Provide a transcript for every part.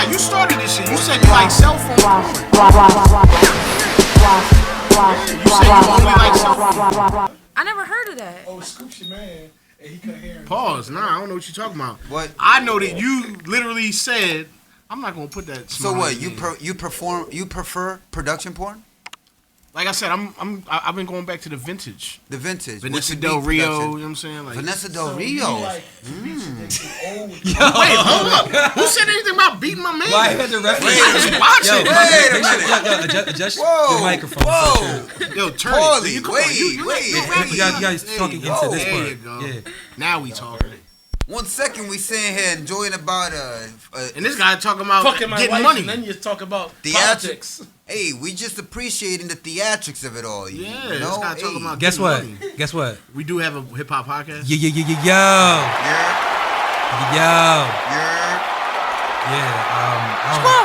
You started this shit. You said you like cell phone porn. You said you only like cell phone porn. I never heard of that. Oh, Scoop's your man, and he couldn't hear him. Pause. Nah, I don't know what you're talking about. What? I know that you literally said. I'm not gonna put that. So what? You prefer production porn? Like I said, I've been going back to the vintage. The vintage. Vanessa Del Rio, you know what I'm saying? Like, Vanessa Del Rio. Like, wait, hold up. Who said anything about beating my man? Why had the reference? I just watch it. Wait a minute. Adjust Whoa. your microphone. Whoa. Yo, turn Paulie, it. wait. You guys talking into this There part. you go. Yeah. Now we talking. 1 second, we sitting here enjoying about And this guy talking about fucking my getting wife, money. and then you talk about Theatrics. politics. Hey, we just appreciating the theatrics of it all. Yeah, you this know? guy talking about Guess getting what? money. Guess what? We do have a hip hop podcast. Yo.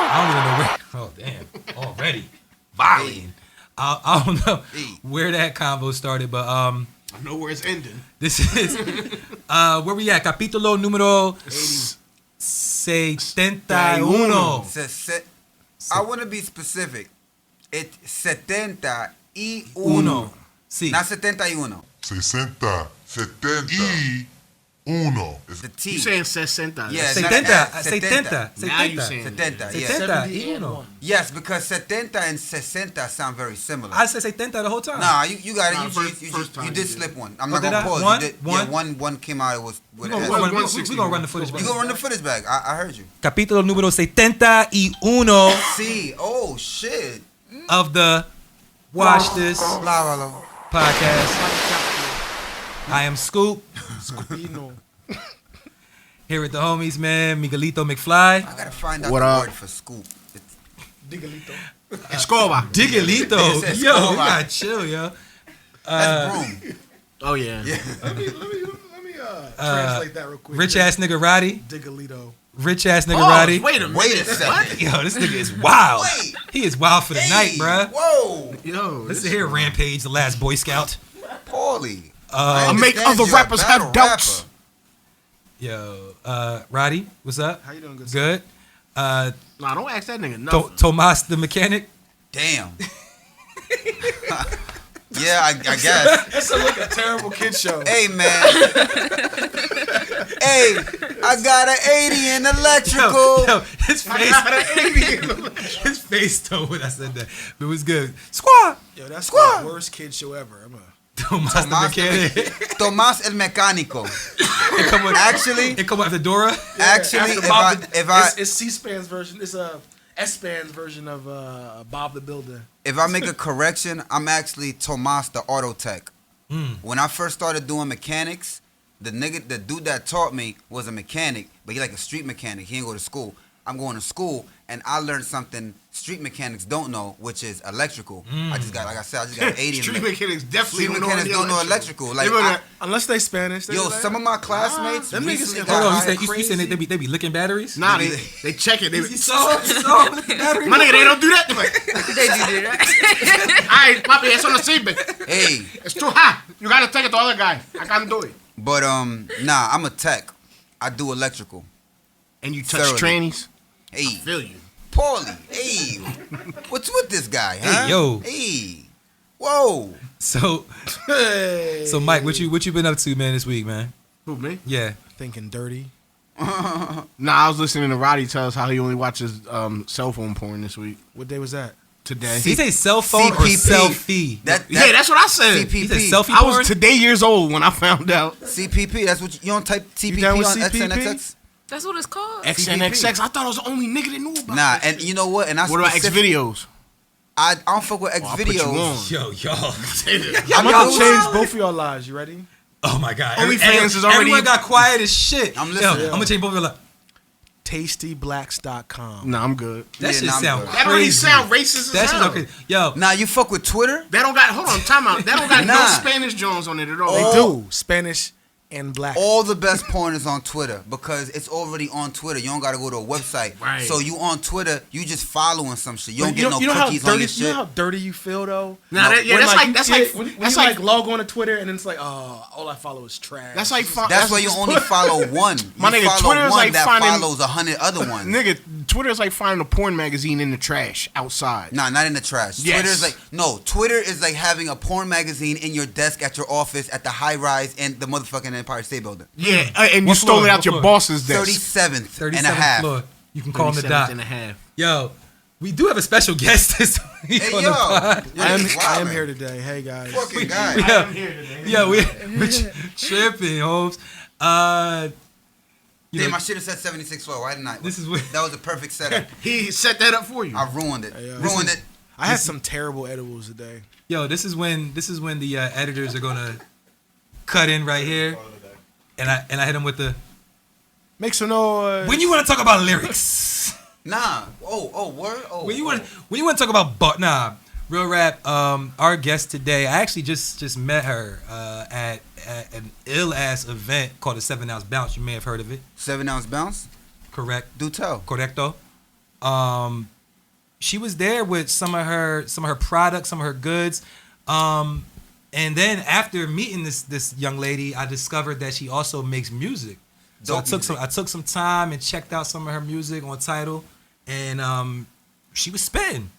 I don't even know where. Oh damn! Already violating. I don't know where that convo started, but I know where it's ending. this is where we at? Capítulo número 71. I want to be specific. It's 71. Sí. Not 71. 71. It's the T. You saying 60? Yeah, Setenta. Now you saying 70, yeah. 71. Yes, because 70 and 60 sound very similar. I said 70 the whole time. Nah, you got it. Nah, You first did time slip one. I'm Oh, not did gonna I? pause. One? One came out. It was We're with going an to run the footage back. You gonna run the footage back? I heard you. Capítulo número 71 See, oh shit. of the Wash This Blah. podcast. I am Scoop. Here with the homies, man. Miguelito McFly. I gotta find out What the up? word for scoop. Digalito. Escoba. Digalito. It's Yo, Escobar. you gotta chill, yo. That's broom. Oh yeah. Let me translate that real quick. Rich ass nigga Roddy. Digalito. Rich ass nigga Oh, Roddy. wait a minute. Wait a second. Yo, this nigga is wild. Wait. He is wild for the night, bruh. Whoa, Yo, Listen here, Rampage, the last Boy Scout. Paulie. I make understand other you're a rappers battle have doubts. rapper. Yo, Roddy, what's up? How you doing, good? Good. Nah, don't ask that nigga nothing. Tomas the mechanic. Damn. Yeah, I guess. That's a terrible kid show. Hey man. Hey, I got an 80 in electrical. Yo, his face told when I said that. But it was good. Squad. Yo, that's Squad. the worst kid show ever. Tomas the mechanic. Tomás el mecánico. Actually, It come after Dora. actually, if it's C-SPAN's version. It's a S-SPAN's version of Bob the Builder. I make a correction, I'm actually Tomás the auto tech. When I first started doing mechanics, the dude that taught me was a mechanic, but he like a street mechanic. He didn't go to school. I'm going to school, and I learned something street mechanics don't know, which is electrical. I just got, like I said, I just got 80 in Street electrical. mechanics definitely Street don't mechanics don't know electrical. Like, Unless they Spanish. yo, some of my classmates them niggas recently can- got Hold on, hired. you saying they be licking batteries? Nah, they check it. They licking batteries. my nigga, they don't do that. They're like, They do that. alright, papi, eso no sirve. Hey, It's too hot. You gotta take it to the other guy. I can't do it. but nah, I'm a tech. I do electrical. And you touch Thoroughly. trannies. Hey, Feel you. Paulie. Hey, what's with this guy? Huh? Hey, yo. Hey, whoa. So Mike, what you been up to, man, this week, man? Who, me? Yeah. Thinking dirty. Nah, I was listening to Roddy tell us how he only watches cell phone porn this week. What day was that? Today. Did he say cell phone or CPP. selfie? Yeah, that's what I said. He said CPP. selfie I porn? was today years old when I found out. CPP. That's what you don't type TPP down on with CPP? XNXX. That's what it's called. XNXX. I thought I was the only nigga that knew about Nah, that and shit. you know what? And I What about X specific- videos? I don't fuck with X I'll put you videos. Yo, y'all. I'm Yo, about to yo. change both of y'all lives. You ready? Oh my God. OnlyFans is already- Everyone got quiet as shit. I'm Yo, listening. I'm gonna change both of your lives. TastyBlacks.com. Nah, I'm good. That Yeah, shit nah, I'm sound good. crazy. That don't even sound racist as That shit hell. sound crazy. Yo, Now you fuck with Twitter? That don't got, hold on, time out. That don't got no Nah. Spanish Jones on it at all. They Oh. do. Spanish and black. All the best porn is on Twitter because it's already on Twitter. You don't gotta go to a website. Right. So you on Twitter, you just following some shit. You But don't get no how cookies dirty, on your shit. You know how dirty you feel though? Nah, that, yeah, When, that's like, that's you like, get- when that's you like, log on to Twitter and it's like, oh, all I follow is trash. that's like, That's why you only follow one. My you nigga, follow Twitter is one like that finding- follows 100 other ones. nigga, Twitter is like finding a porn magazine in the trash outside. Nah, not in the trash. Yes. Twitter is like having a porn magazine in your desk at your office at the high rise in the motherfucking Empire State Building. Yeah, and you What stole floor? it out What your floor? boss's desk. 37th and a 37th half. floor. You can call him the 37th dot. and a half. Yo, we do have a special guest this week Hey, on yo. the pod. I am Wildin'. here today. Hey guys. Fucking guy. Yeah, we're tripping, Holmes. You Damn, know, I should have said 76 floor. Why didn't I? This is what- That was a perfect setup. He set that up for you. I ruined it. Hey, yo. Ruined it. I had some terrible edibles today. Yo, this is when the editors are gonna cut in right here, and I hit them with the. Make some noise. When you want to talk about lyrics, Nah. Oh, word? Oh. when you want to talk about real rap. Our guest today, I actually just met her at an ill ass event called the 7 Ounce Bounce. You may have heard of it. 7 ounce bounce? Correct. Do tell. Correcto. She was there with some of her products, some of her goods. And then after meeting this young lady, I discovered that she also makes music. So Dope music. I took some time and checked out some of her music on Tidal, and she was spitting,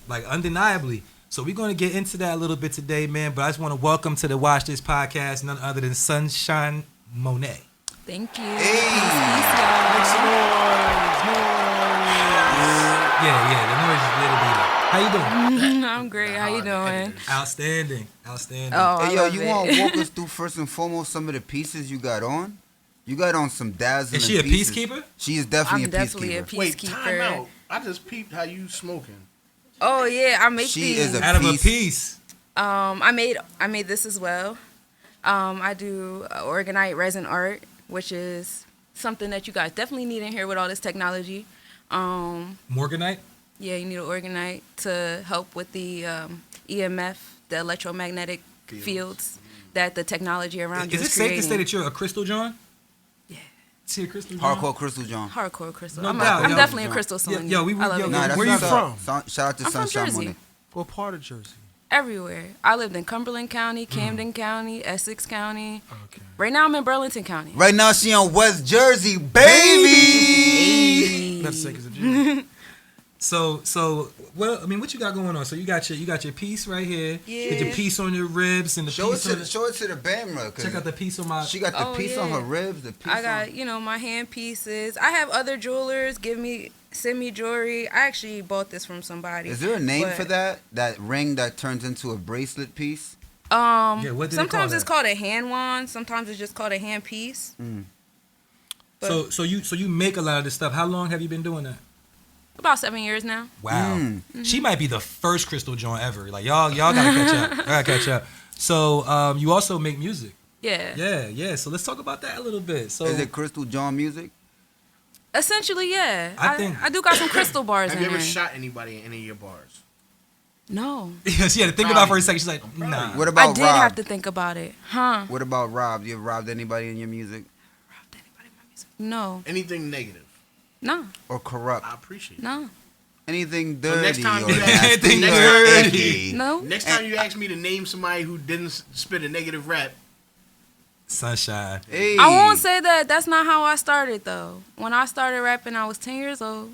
like, undeniably. So we're going to get into that a little bit today, man. But I just want to welcome to the Watch This podcast none other than Sunshine Monie. Thank you. Hey. Peace, Yeah, the noise is a little bit. How you doing? y'all. I'm great. How you doing? Outstanding. Oh, Hey, I yo, love you it. want to walk us through first and foremost some of the pieces you got on? You got on some dazzling Is she a pieces. peacekeeper? She is definitely I'm a definitely a peacekeeper. Wait, time peacekeeper. out. I just peeped how you smoking. Oh yeah, I make She these. is a Out of a piece. piece. I made this as well. I do organite resin art, which is something that you guys definitely need in here with all this technology. Morganite? Yeah, you need to organite to help with the EMF, the electromagnetic fields that the technology around you Is is it safe to creating. say that you're a crystal John? Yeah. Is he a crystal John? Hardcore Crystal John. Hardcore crystal. No I'm, doubt, I'm yo. definitely a crystal son. Yo, we- I love yo, it. Nah, that's Where you what's up. from? Shout out to I'm from Sunshine Jersey. Monie. What part of Jersey? Everywhere. I lived in Cumberland County, Camden County, Essex County. Okay. Right now I'm in Burlington County. Right now she on West Jersey, baby. That's sick as a Jew. So, well, I mean, what you got going on? So you got your piece right here. Yeah. Get your piece on your ribs and the Show it piece to on the, show it to the camera. check out the piece on my. She got the Oh, piece yeah. on her ribs. The piece I got, on, my hand pieces. I have other jewelers send me jewelry. I actually bought this from somebody. Is there a name but, for that? That ring that turns into a bracelet piece? Yeah, what do they sometimes call it's that? called a hand wand. Sometimes it's just called a hand piece. But So you make a lot of this stuff. How long have you been doing that? about 7 years now. Wow. Mm-hmm. She might be the first crystal joint ever. Like y'all gotta catch up. Y'all gotta catch up. So you also make music. Yeah. Yeah. So let's talk about that a little bit. So Is it Crystal John music? Essentially, yeah. I think- I do got some crystal bars Have in you ever there. shot anybody in any of your bars? No. she had to think about it for a second. She's like, nah. What about I did Rob? have to think about it. Huh? What about Rob? You ever robbed anybody in your music? Robbed anybody in my music? No. Anything negative? No. Or corrupt? I appreciate it. No. Anything So dirty next time or you ask- nasty Anything or dirty. icky? No. Next time you ask me to name somebody who didn't spit a negative rap, Sunshine. Hey. I won't say that. That's not how I started, though. When I started rapping, I was 10 years old.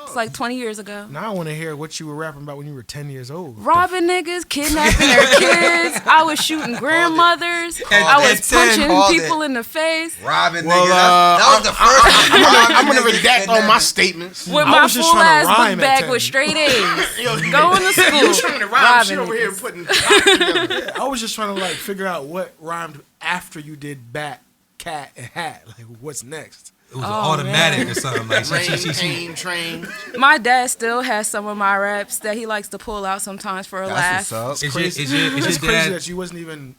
It's like 20 years ago. Now I want to hear what you were rapping about when you were 10 years old. Robbing niggas, kidnapping their kids. I was shooting grandmothers. I was Called it. punching Called people it. in the face Robbing well, nigga. That was the first I'm gonna Robbing nigga redact all my kidnapping. statements. with I my was just full trying to ass rhyme book at bag 10. with straight A's. Yo, Going to school. You trying to rhyme shit robbing over here niggas. putting together. I was just trying to figure out what rhymed after you did bat, cat, and hat. Like what's next? It was Oh, automatic man. or something like Rain, she. pain, train. My dad still has some of my raps that he likes to pull out sometimes for a That's laugh. what's up. Is your It's crazy dad? that you wasn't even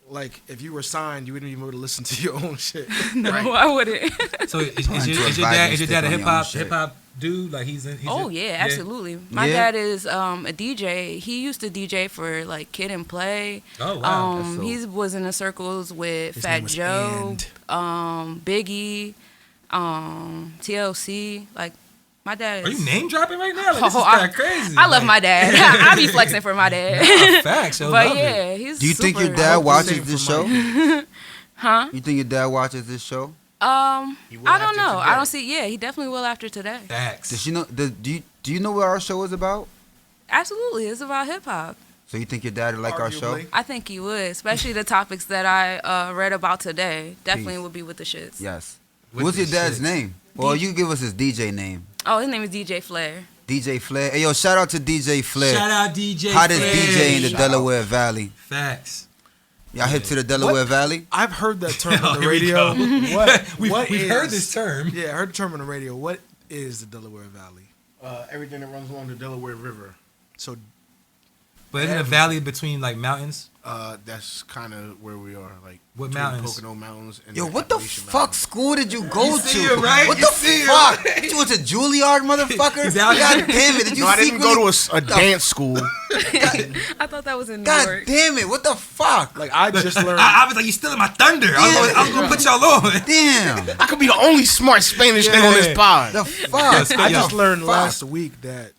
like if you were signed, you wouldn't even be able to listen to your own shit. No, Right. I wouldn't. So is Trying to your advise dad a you to stick on your own shit. hip hop dude? Like he's Oh yeah, absolutely. My Yeah. dad is a DJ. He used to DJ for like Kid and Play. Oh wow. That's so- He was in the circles with His Fat name was Joe, And. Biggie, TLC. Like my dad Are is. you name dropping right now? Like, this is Oh, kind of crazy. I love Like, my dad. I be flexing for my dad. facts. Yo, But love it. yeah, he's. Do you think super- your dad Same watches for this mine. show? Huh? You think your dad watches this show? He will I don't after know. today. I don't see. Yeah, he definitely will after today. Facts. Does she know? Do you know what our show is about? Absolutely, it's about hip hop. So you think your dad would like our show? Arguably. I think he would, especially the topics that I read about today. Definitely Peace. would be with the shits. Yes. With What's the your dad's shits. name? Well, you give us his DJ name. Oh, his name is DJ Flair. DJ Flair. Hey, yo, shout out to DJ Flair. Shout out DJ. Hottest Flair. DJ in the Shout out. Delaware Valley. Facts. Y'all hip to the Delaware What? Valley? I've heard that term Oh, on the here we radio. go. What? We've what heard is- this term. Yeah, I heard the term on the radio. What is the Delaware Valley? Everything that runs along the Delaware River. So But isn't it a valley between like mountains? That's kind of where we are. Like What between mountains? Pocono Mountains. And Yo, what the Appalachian fuck Mountains. school did you go You to? see it, right? What You the see it, fuck? right? You went to Juilliard, motherfucker? He's out God here. damn it. Did you No, I didn't go to secretly- a dance school. I thought that was in New God York. damn it. What the fuck? like I just learned. I was like, you stealing my thunder. I was gonna put y'all on. Damn. I could be the only smart Spanish nigga on this pod. The fuck? I just Yo, learned fuck. last week that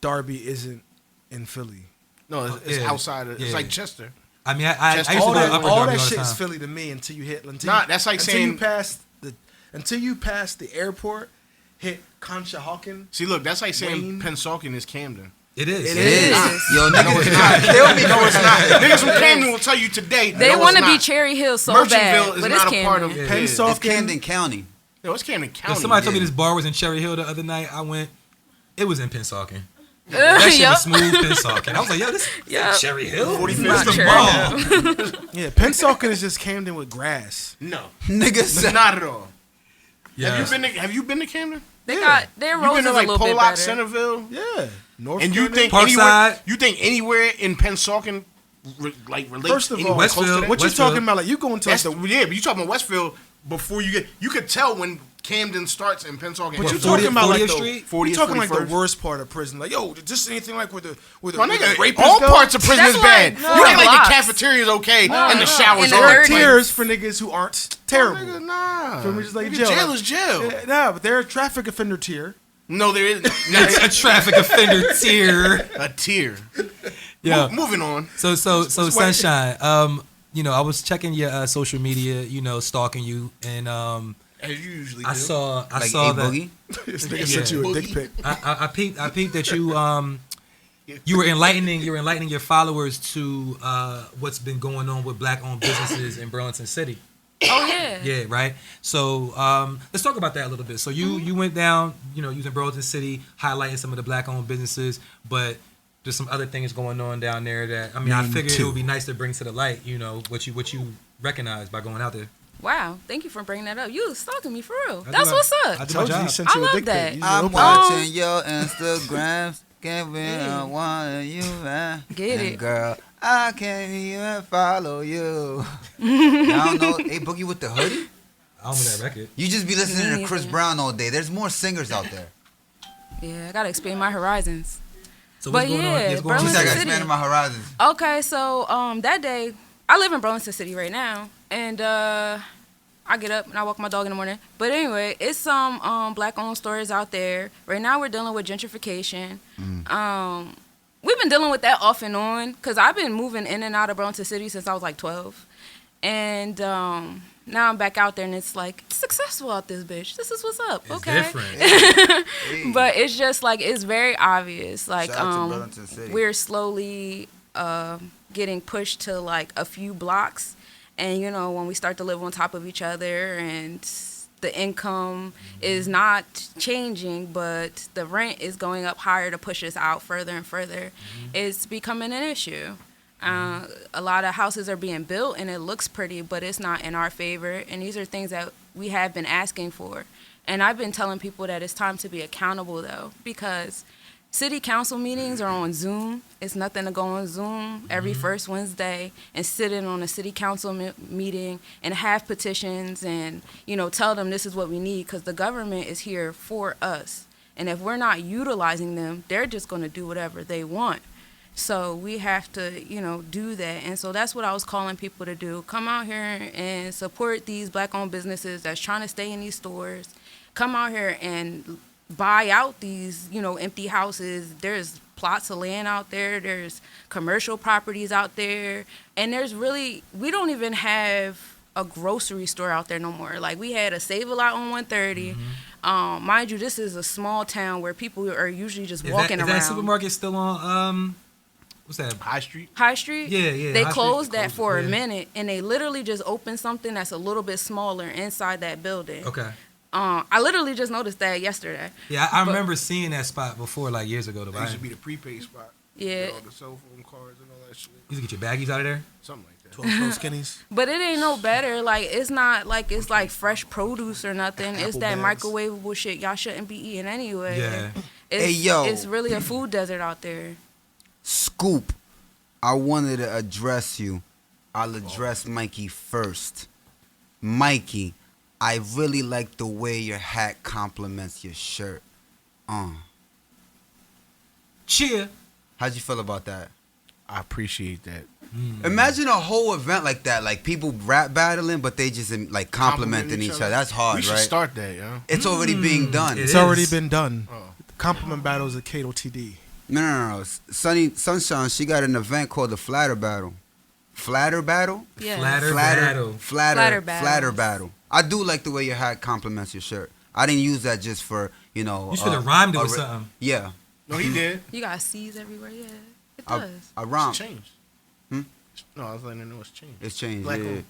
Darby isn't in Philly. No, it's Yeah. outside of. It's Yeah. like Chester. I mean, I used Just to All go to that, Upper all Darby that all the shit is time. Philly to me until you hit. Nah, that's like until saying- you pass the airport, hit Conshohocken. See, look, that's like saying Wayne. Pennsauken is Camden. It is. It It is. is. Yo, niggas it's is not. not. Tell me. No, it's not. Niggas from Camden will tell you today. They no, want to it's be not. Cherry Hill so Merchantville bad, is but it's not a part of Camden. it. Penn It's Soft- It's Camden County. No, it's Camden County. Somebody told me Yeah. this bar was in Cherry Hill the other night. I went. It was in Pensauken. That shit Yup. was smooth Pensauken. I was like, yo, this Yup. Cherry Hill. 45th Where's the Cherry ball? Yeah, Pennsauken is just Camden with grass. No, Niggas. not at all. Yeah. Have you been to Camden? They got their You roads been is to like a little bit Pollock, better. Centerville? Yeah, North. And you Camden. think Parkside? anywhere in Pennsauken relates First of all, anywhere close to Westfield, that? what you Westfield. talking about? Like you going to like That's the yeah, but you talking about Westfield before you could tell when Camden starts in Pennsauken. But you ends. 40th talking about like 40th the Street? 40th, you talking like the 41st? worst part of prison? Like yo, just anything like where the My where the nigga, rapists all go? parts of prison That's is bad. like- You no. ain't like Blocks. the cafeteria's okay and the no. showers In the are There are dirty- okay. tiers for niggas who aren't terrible. Nigga, nah. Feel me? Just like Nigga, jail. jail is jail. Yeah, nah, but they're a traffic offender tier. No, there isn't. It's a traffic offender tier. A tier. Yeah. Moving on. So why- Sunshine. You know, I was checking your social media. You know, stalking you, and As you usually do. I saw Like saw A that. Boogie. This nigga sent you a dick pic. I peeped that you were enlightening your followers to what's been going on with black owned businesses in Burlington City. Oh yeah. Yeah, right. So let's talk about that a little bit. So you went down, you know, using Burlington City, highlighting some of the black owned businesses, but there's some other things going on down there that I Name figured it two. would be nice to bring to the light, you know, what you recognize by going out there. Wow. Thank you for bringing that up. You was stalking me for real. I do That's my- what's I up. do my Told you he job. sent I you a love dick that. pic. You I'm open it. watching your Instagrams. Can't be one of you, man. Get And it. girl, I can't even follow you. I don't know. Hey, Boogie with the hoodie? I don't know that record. You just be listening Me to Chris neither. Brown all day. There's more singers out there. Yeah, I gotta expand my horizons. So But what's going on? yeah, What's going She on? said I got City. expanded my horizons. Okay, so that day I live in Burlington City right now, and I get up and I walk my dog in the morning. But anyway, it's some black-owned stores out there. Right now we're dealing with gentrification. We've been dealing with that off and on because I've been moving in and out of Burlington City since I was like 12. And now I'm back out there and it's like, it's successful out this bitch. This is what's up. It's okay. different. Hey. But it's just like, it's very obvious. Like, Shout out to Burlington City. we're slowly getting pushed to like a few blocks. And, you know, when we start to live on top of each other and the income is not changing, but the rent is going up higher to push us out further and further, it's becoming an issue. A lot of houses are being built and it looks pretty, but it's not in our favor. And these are things that we have been asking for. And I've been telling people that it's time to be accountable, though, because city council meetings are on Zoom. It's nothing to go on Zoom every first Wednesday and sit in on a city council meeting and have petitions and, you know, tell them this is what we need because the government is here for us. And if we're not utilizing them, they're just going to do whatever they want. So we have to, you know, do that. And so that's what I was calling people to do. Come out here and support these black-owned businesses that's trying to stay in these stores. Come out here and buy out these, you know, empty houses. There's plots of land out there. There's commercial properties out there. And there's really, we don't even have a grocery store out there no more. Like, we had a Save-A-Lot on 130. Mind you, this is a small town where people are usually just walking around. Is that supermarket still on, what's that? High Street. High Street? Yeah. They High closed Street. that for a Yeah. minute, and they literally just opened something that's a little bit smaller inside that building. Okay. I literally just noticed that yesterday. Yeah, I remember seeing that spot before, like years ago. That used to be the prepaid spot. Yeah. With all the cell phone cards and all that shit. You used to get your baggies out of there? Something like that. 12 skinnies. But it ain't no better. Like, it's not like it's like fresh produce or nothing. It's Apple that bags. microwavable shit y'all shouldn't be eating anyway. Yeah. It's, Hey, yo. It's really a food desert out there. Scoop, I wanted to address you. I'll address Mikey first. Mikey, I really like the way your hat complements your shirt. Cheer. How'd you feel about that? I appreciate that. Imagine a whole event like that, like people rap battling, but they just like complimenting each other. That's hard, We should right? start that, yo. It's already being done. It It's is. already been done. Oh. Compliment battles at Cato TD. No. Sunshine, she got an event called the Flatter Battle. Flatter Battle? Yeah. Flatter battle. Flatter Flatter battles. Battle. I do like the way your hat complements your shirt. I didn't use that just for, You should have rhymed it with re- something. Yeah. No, he did. You got C's everywhere. Yeah, it I does. It's rhymed. changed. Hmm? No, I was letting her know it's changed. It's changed. Black yeah. owned.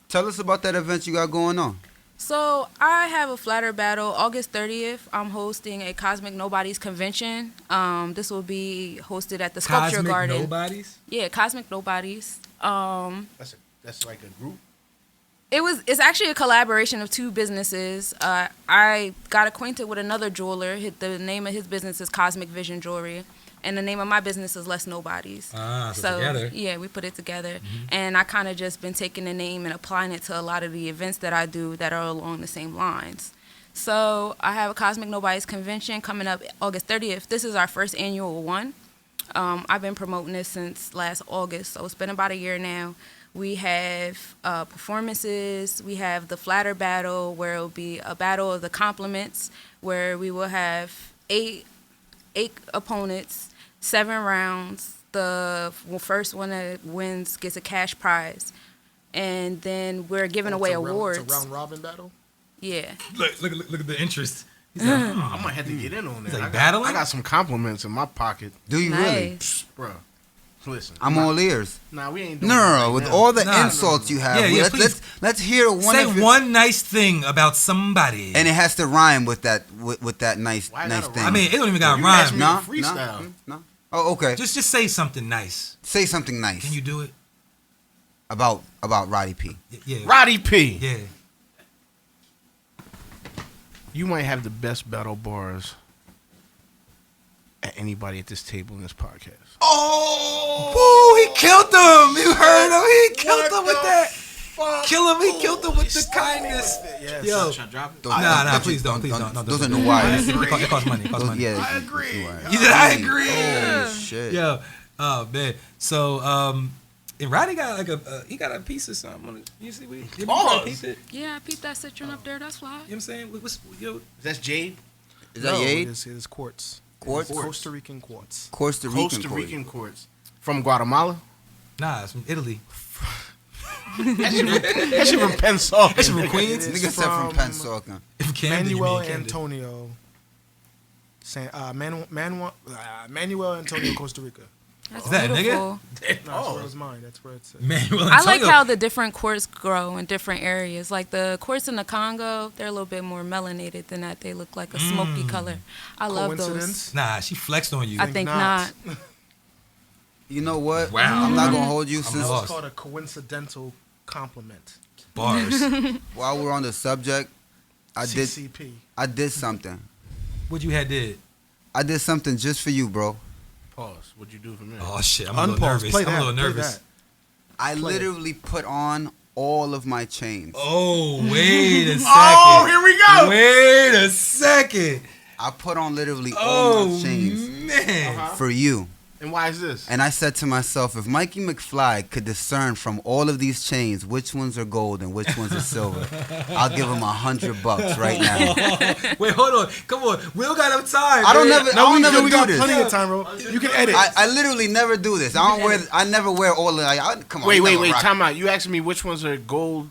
Tell us about that event you got going on. So I have a Flatter Battle August 30th. I'm hosting a Cosmic Nobodies convention. This will be hosted at the Sculpture Cosmic Garden. Nobodies? Yeah, Cosmic Nobodies. That's like a group. It's actually a collaboration of two businesses. I got acquainted with another jeweler. The name of his business is Cosmic Vision Jewelry, and the name of my business is Less Nobodies. So together. Yeah, we put it together, and I kind of just been taking the name and applying it to a lot of the events that I do that are along the same lines. So I have a Cosmic Nobodies convention coming up August 30th. This is our first annual one. I've been promoting this since last August, so it's been about a year now. We have performances. We have the Flatter Battle, where it will be a battle of the compliments, where we will have eight opponents, 7 rounds. The first one that wins gets a cash prize, and then we're giving away awards. It's a round robin battle. Yeah. Look at the interest. He's like, I might have to get in on that. He's like I battling? got some compliments in my pocket, Do you really? Nice. bro. Listen, I'm all ears. Nah, we ain't doing No. that right With now. all the Nah. insults you have, Yeah, please. let's hear one. Say of your- one nice thing about somebody. and it has to rhyme with that nice Why nice gotta thing. I mean, it don't even got You to rhyme. asked me- no, freestyle. no. Oh, okay. Just say something nice. Say something nice Can you do it? about Roddy P. Yeah. Roddy P. Yeah. You might have the best battle bars at anybody at this table in this podcast. Oh! Woo, he killed him. You heard him. He killed him with that. Kill him. He killed him with the kindness. Yes. Yo. Should I drop it? Nah, please don't. Please don't. No, Those don't. are the wires. It costs money. It costs money. Yeah, I agree. You said I agree. Oh shit. Yo, oh man. So, and Roddy got like he got a piece of something on it. You see what he Pause. peeped it? Yeah, I peeped that citron up there. That's fly. You know what I'm saying? Yo, That's Jade. Is that No, Yade? It is quartz. Quartz? It's Costa Rican quartz. Costa Rican. Costa Rican quartz. From Guatemala. nah, it's from Italy. That shit from Pensacola. It's from Queens. It is Nigga said from from Pensacola. From Camden, you Manuel mean Camden. Antonio. Manuel Antonio, Costa Rica. That's Is that a nigga? beautiful. No, that's where it's mine. That's where it's. Manuel I like Antonio. how the different quartz grow in different areas. Like the quartz in the Congo, they're a little bit more melanated than that. They look like a smoky color. I love those. Coincidence? Nah, she flexed on you. I think not. not. You know what? Wow. I'm not gonna hold you since lost. It's called a coincidental compliment. Bars. while we're on the subject, I CCP. did something. What you had did? I did something just for you, bro. Pause. What'd you do for me? Oh shit, I'm a little Unpause. nervous. Play I'm a that. little Play nervous. that. I Play it. literally put on all of my chains. Oh, wait a second. Oh, here we go. Wait a second. I put on literally all Oh, my chains man. for you. And why is this? And I said to myself, if Mikey McFly could discern from all of these chains which ones are gold and which ones are silver, I'll give him $100 right now. Wait, hold on. Come on. We don't got enough time. I don't man. never we do got this. plenty of time, bro. You can edit. I literally never do this. I never wear all of. Come on. Wait, you never wait. rock- Time out. You asking me which ones are gold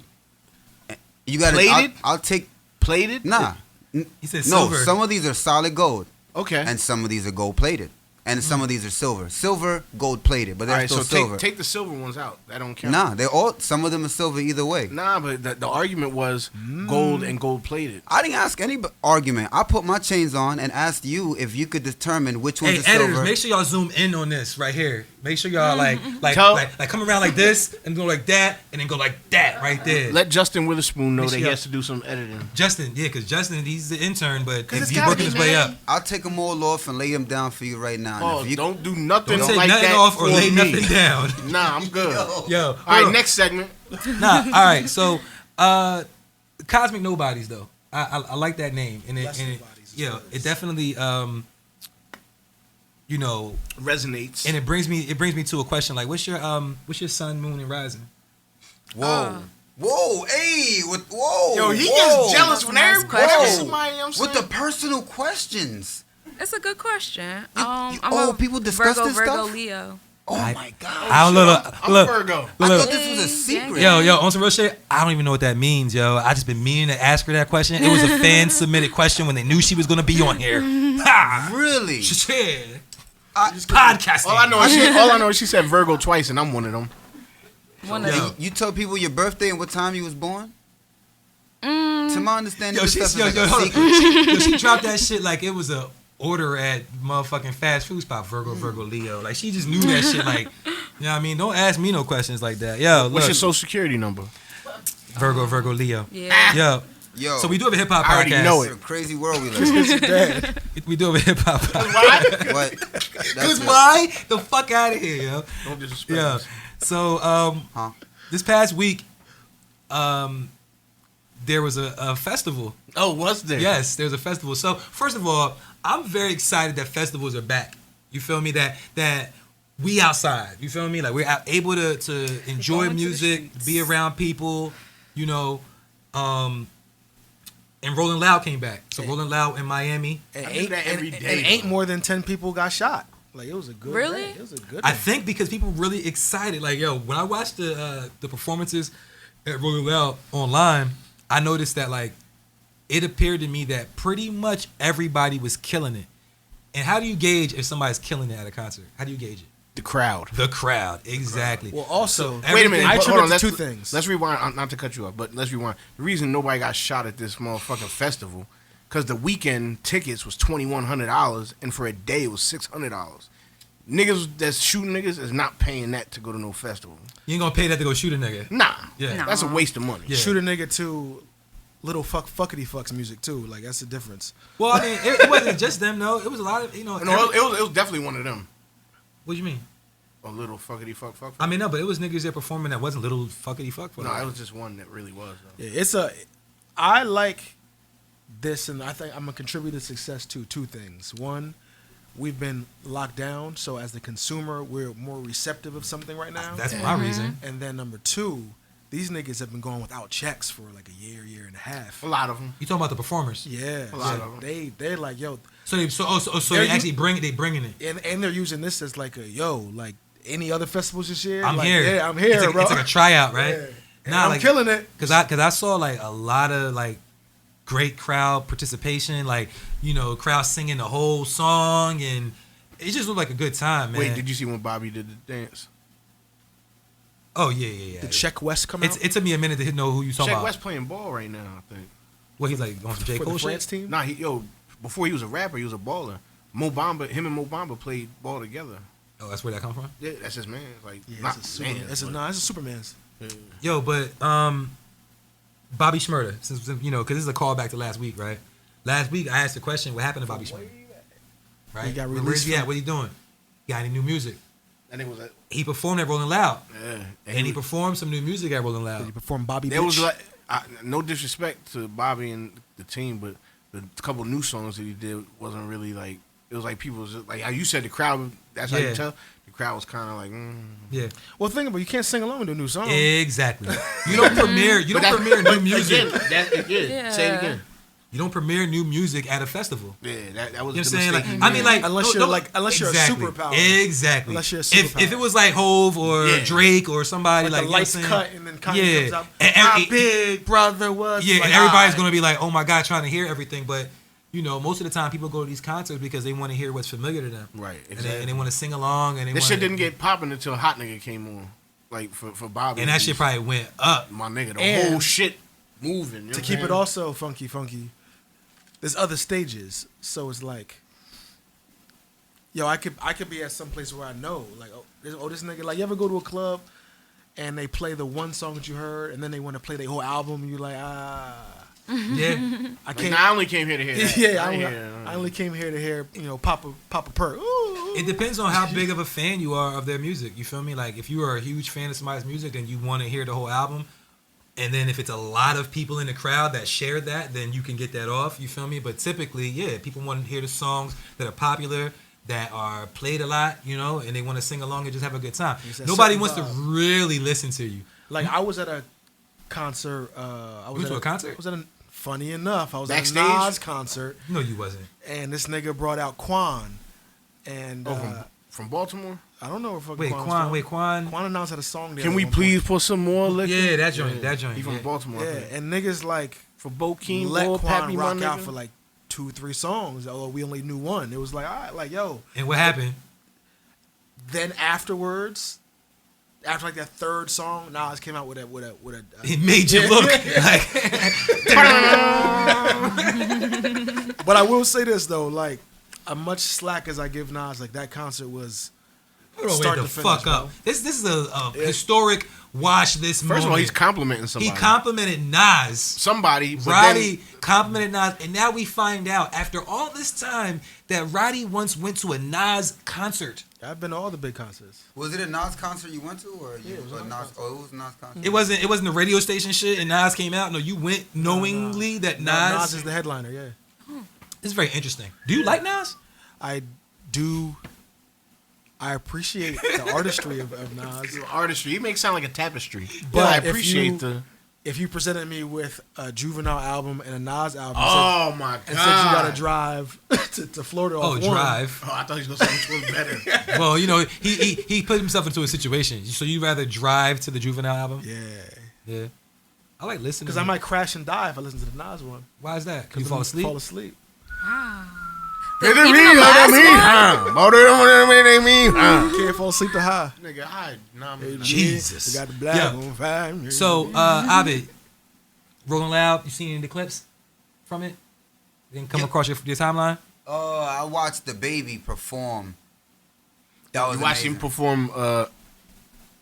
You got Plated? I'll take Plated? nah. He said No, silver. some of these are solid gold, Okay. and some of these are gold plated, and some of these are silver. Silver, gold plated, but they're All right, still so silver. take the silver ones out. That don't count. Nah, they're all. Some of them are silver either way. Nah, but the argument was gold and gold plated. I didn't ask any argument. I put my chains on and asked you if you could determine which ones Hey, are editors, silver. make sure y'all zoom in on this right here. Make sure y'all like Tell- come around like this and go like that and then go like that right there. Let Justin Witherspoon know Make that sure he y'all- has to do some editing. Justin, yeah, because Justin, he's the intern, but 'Cause it's he's gotta working be, his way man. up. I'll take them all off and lay them down for you right now. And Oh, if you, don't do nothing Don't take like nothing that off or for lay me. nothing down. Nah, I'm good. Yo, All right, hold on. next segment. Nah, all right. So, Cosmic Nobodies though, I like that name, and Blessed it Nobodies is yeah, what it it is. definitely you know, Resonates. and it brings me to a question like, what's your sun, moon, and rising? whoa, whoa, hey, whoa, Yo, he whoa. gets jealous That's a when nice everybody question. somebody, you know what I'm With the saying? personal questions. It's a good question. People discuss Virgo, this Virgo, stuff? Leo. Oh I- my god. I don't know. I'm Look, Virgo. I look. thought this was a secret. Yo, on some real shit, I don't even know what that means, yo. I just been meaning to ask her that question. It was a fan submitted question when they knew she was gonna be on here. Ha! Really? Shit. I- Podcasting. All I know is she said Virgo twice, and I'm one of them. One Yo. of You tell people your birthday and what time you was born? Mm, To my understanding, Yo, this she, stuff yo, is yo, like a hold on. secret. Yo, she dropped that shit like it was a order at motherfucking fast food spot. Virgo, Leo. Like she just knew that shit. Like, you know what I mean? Don't ask me no questions like that. Yo, look, What's your social security number? Virgo, Leo. yeah. Yo, Yo, so we do have a hip hop I already podcast. know it's a crazy world we live in. We do have a hip hop podcast. What? Cause That's it. why? The fuck out of here, yo. Don't disrespect Yeah. us. So Huh? this past week, there was a festival. Oh, was there? Yes, there's a festival. So first of all, I'm very excited that festivals are back. You feel me? That we outside. You feel me? Like we're able to enjoy Going to the music, streets. be around people. You know, and Rolling Loud came back. So Rolling Loud in Miami. And I do that every day, ain't bro. more than 10 people got shot. Like it was a good. Really? It was a good. I one. think because people really excited. Like, yo, when I watched the performances at Rolling Loud online, I noticed that like it appeared to me that pretty much everybody was killing it. And how do you gauge if somebody's killing it at a concert? How do you gauge it? The crowd. The crowd, exactly. Well, also, Wait a minute. I hold attribute on, it to let's- two things. Let's rewind. Not to cut you off, but let's rewind. The reason nobody got shot at this motherfucking festival, because the weekend tickets was $2,100, and for a day it was $600. Niggas that's shooting niggas is not paying that to go to no festival. You ain't gonna pay that to go shoot a nigga. Nah. Yeah. No. That's a waste of money. Yeah. Shoot a nigga to little fuckity fucks music too. Like that's the difference. Well, I mean, it wasn't just them though. It was a lot of No, every- it was definitely one of them. what do you mean? A little fuckity fuck. I mean, no, but it was niggas there performing that wasn't little fuckity fuck. No, it was just one that really was. Though. Yeah, it's a. I like this, and I think I'm gonna contribute to success to two things. One, we've been locked down, so as the consumer, we're more receptive of something right now. That's my reason. And then number two, these niggas have been going without checks for like a year and a half. A lot of them. You talking about the performers? Yeah, A lot so of 'em. they're like yo, So They're they actually bringing it. and they're using this as like a yo, like any other festivals this year. I'm like, here. Yeah, I'm here, it's like, bro. It's like a tryout, right? Yeah. And Nah, I'm like, killing it. Cause I saw like a lot of like great crowd participation, like you know, crowd singing the whole song, and it just looked like a good time, man. Wait, did you see when Bobby did the dance? Oh yeah. Did Check West come It's, out it took me a minute to know who you talking Check about. West playing ball right now, I think. What he's like on some J for Cole the shit? France team? Nah, before he was a rapper, he was a baller. Him and Mo Bamba played ball together. Oh, that's where that come from. Yeah, that's his man. Like, Yeah, not it's a super, man, it's a but- nah, it's a Superman's. Yo, but Bobby Shmurda, since you know, because this is a callback to last week, right? Last week I asked the question, what happened to Bobby Shmurda? Right? He got Where's released he at? from- What he doing? Got any new music? That nigga was like, He performed at Rolling Loud, yeah. and he performed some new music at Rolling Did Loud. he perform Bobby There was Bitch? like, no disrespect to Bobby and the team, but the couple new songs that he did wasn't really like. It was like people was just, like how you said the crowd. That's how Yeah. you tell the crowd was kind of like. Yeah, Well, think about it, you can't sing along with a new song. exactly. You don't premiere. You But don't premiere new music. Again, that again. Yeah. Say it again. You don't premiere new music at a festival. Yeah, that was You know what I'm the saying? mistake. Like, he I made. mean, like, Unless you're a superpower. Exactly. Unless you're a If superpower. it was like Hove or Yeah. Drake or somebody Like like the you know what lights I'm saying? cut and then Kanye comes out. And My big brother was. Yeah, like, and everybody's alright. gonna be like, "Oh my god," trying to hear everything. But you know, most of the time, people go to these concerts because they want to hear what's familiar to them, Right, And exactly. they want to sing along. And they This wanna, shit didn't get popping until Hot Nigga came on, like for Bobby. and that shit probably went up. my nigga, the And whole shit moving. You know To what keep I'm it saying? also funky. There's other stages, so it's like, yo, I could be at some place where I know, like, this nigga, like, you ever go to a club and they play the one song that you heard, and then they want to play their whole album, and you're like, Yeah, I Like, can't. nah, I only came here to hear that. Yeah, I ain't hear I only came here to hear, Papa Perk. Ooh. it depends on how big of a fan you are of their music. You feel me? Like if you are a huge fan of somebody's music, then you want to hear the whole album. And then if it's a lot of people in the crowd that share that, then you can get that off. You feel me? But typically, yeah, people want to hear the songs that are popular, that are played a lot, and they want to sing along and just have a good time. It's that Nobody certain wants to vibe. really listen to you. Like, I was at a concert. I was went at to a concert? I was at funny enough, I was Backstage? at a Nas concert, No, you wasn't. and this nigga brought out Quan. And from Baltimore. I don't know where fucking Wait, Quan's Quan. from. Wait, Quan. Quan announced had a song there. Can at we one please put some more liquor? Yeah, that joint. That He joint. from Yeah. Baltimore. I point. think. Yeah, and niggas like For Bokeem, let Lil Quan Pappy, my rock out nigga. for like 2-3 songs, although we only knew one. It was like, all right, like, yo. And what happened? Then afterwards, after like that third song, Nas came out with a It made you look like. But I will say this though, like, as much slack as I give Nas, like, that concert was Hold on, start wait to the finish, fuck up. bro. This is a historic watch this First of all, moment. he's complimenting somebody. He complimented Nas. somebody. But Roddy complimented Nas, and now we find out after all this time that Roddy once went to a Nas concert. I've been to all the big concerts. Was it a Nas concert you went to, or you? It was a Nas. Oh, it was a Nas concert. It wasn't the radio station shit, and Nas came out. No, you went knowingly that Nas is the headliner, yeah. It's very interesting. Do you like Nas? I do. I appreciate the artistry of Nas. then artistry. He makes it sound like a tapestry. But I if appreciate you- the. If you presented me with a Juvenile album and a Nas album, Oh my god! and said you got to drive to Florida Oh, off one, drive. Oh, I thought he was gonna say which was better. Well, he put himself into a situation. So you rather drive to the Juvenile album? yeah, Yeah. I like listening. because I might crash and die if I listen to the Nas one. Why is that? Can you Because fall asleep? Fall asleep. They Even mean the what last they mean, one? huh? But they mean, huh? Can't fall asleep to high. Nigga, I Jesus. We got the black Yeah. on fire. So, Abid, Rolling Loud, you seen any clips from it? Didn't come across your timeline? I watched the baby perform. That was You watched him amazing. perform.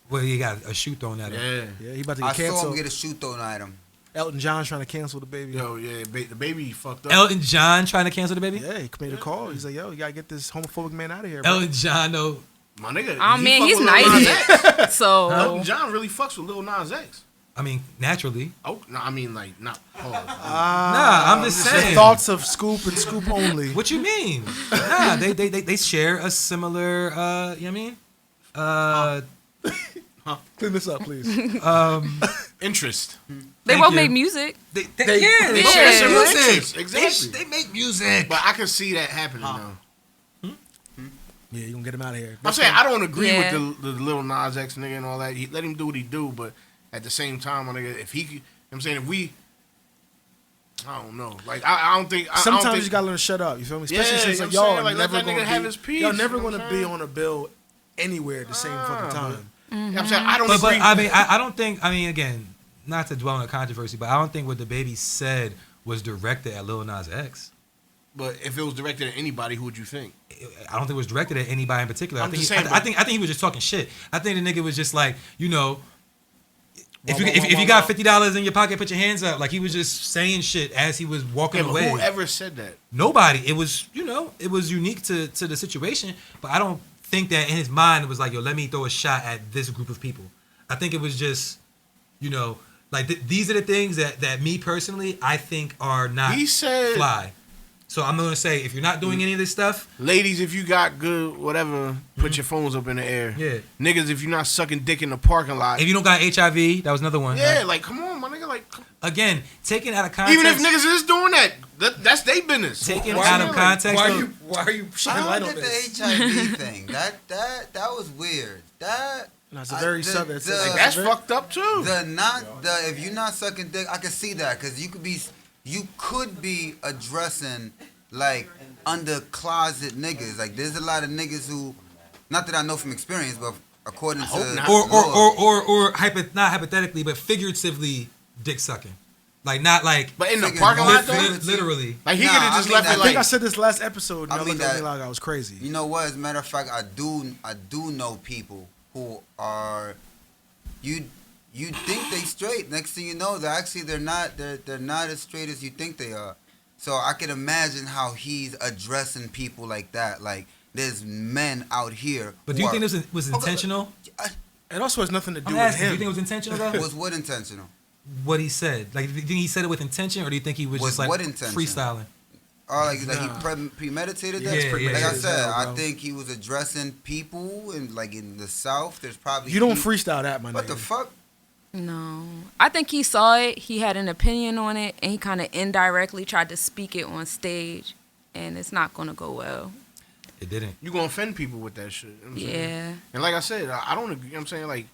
Well, you got a shoe thrown at him. Yeah. Yeah, he about to I get saw him canceled. get a shoe thrown at him. Elton John's trying to cancel the baby. Yo, yeah, the baby fucked up. Elton John trying to cancel the baby? Yeah, he made a call. He's like, yo, you gotta get this homophobic man out of here, bro. Elton John, though. My nigga. Oh he man, fuck he's with Lil Nas nice. X. So Elton John really fucks with Lil Nas X. I mean, naturally. Oh, no, I mean, like, not pause. Nah, I'm just The saying. thoughts of Scoop and Scoop only. What you mean? Nah, they share a similar, you know what I mean? Clean this up, please. Interest. they Thank both you. make music. They Yeah. share Yeah. music. Exactly. They make music. But I can see that happening now. Yeah, you gonna get him out of here. I'm saying I don't agree Yeah. with the Lil Nas X nigga and all that. Let him do what he do, but at the same time, my nigga, if he, you know what I'm saying, if we, I don't know. Like I don't think. I Sometimes don't think, you gotta learn to shut up. You feel me? Yeah, Especially since you like know what I'm y'all saying? are Like, let never that gonna nigga have be. his peace, Y'all never you know what gonna I'm be saying? on a bill anywhere at the same fucking time. You know what I'm saying I don't But agree. I mean, I don't think. I mean, again, not to dwell on the controversy, but I don't think what the baby said was directed at Lil Nas X. But if it was directed at anybody, who would you think? I don't think it was directed at anybody in particular. I'm I think, just saying, I but- think he was just talking shit. I think the nigga was just like, you know, if Wah, you wah, if wah, you got wah. $50 in your pocket, put your hands up. Like he was just saying shit as he was walking Yeah, but away. whoever said that? Nobody. It was, you know, it was unique to the situation. But I don't think that in his mind it was like, yo, let me throw a shot at this group of people. I think it was just, you know, like these are the things that me personally I think are not He said, fly. So I'm gonna say if you're not doing any of this stuff, ladies, if you got good whatever, put your phones up in the air. Yeah. Niggas, if you're not sucking dick in the parking lot. if you don't got HIV, that was another one. Yeah, right? like come on, my nigga, like again, taken out of context. Even if niggas is doing that's their business. Taken Why out you of like- context. Why though, are you shedding I light don't on get this? the HIV thing. That was weird. No, it's a very southern. Like, that's fucked up too. If you're not sucking dick, I can see that because you could be addressing like under closet niggas. Like there's a lot of niggas who, not that I know from experience, but according to hope not. or not hypothetically, but figuratively dick sucking. Like not like But in the Figure parking lot no, though, literally. like he Nah, could have I just mean left that- it I think I like. said this last episode. And I y'all mean looked at me that- like I was crazy. You know what? As a matter of fact, I do know people who are you think they straight. Next thing you know, they're not as straight as you think they are. So I can imagine how he's addressing people like that. Like there's men out here. But do you think this was intentional? It also has nothing to do I'm with asking, do you him. think it was intentional though? Was what intentional? What he said? Like, do you think he said it with intention, or do you think he was With just like what intention? freestyling? Or like Nah. he premeditated that? Yeah, pretty yeah, Like I much said, it, I bro. think he was addressing people in the South. There's probably You don't people- freestyle that, my nigga. What the fuck? No. I think he saw it, he had an opinion on it, and he kind of indirectly tried to speak it on stage, and it's not going to go well. It didn't. You gonna offend people with that shit. You know what I'm saying? Yeah. And like I said, I don't agree. You know what I'm saying, like,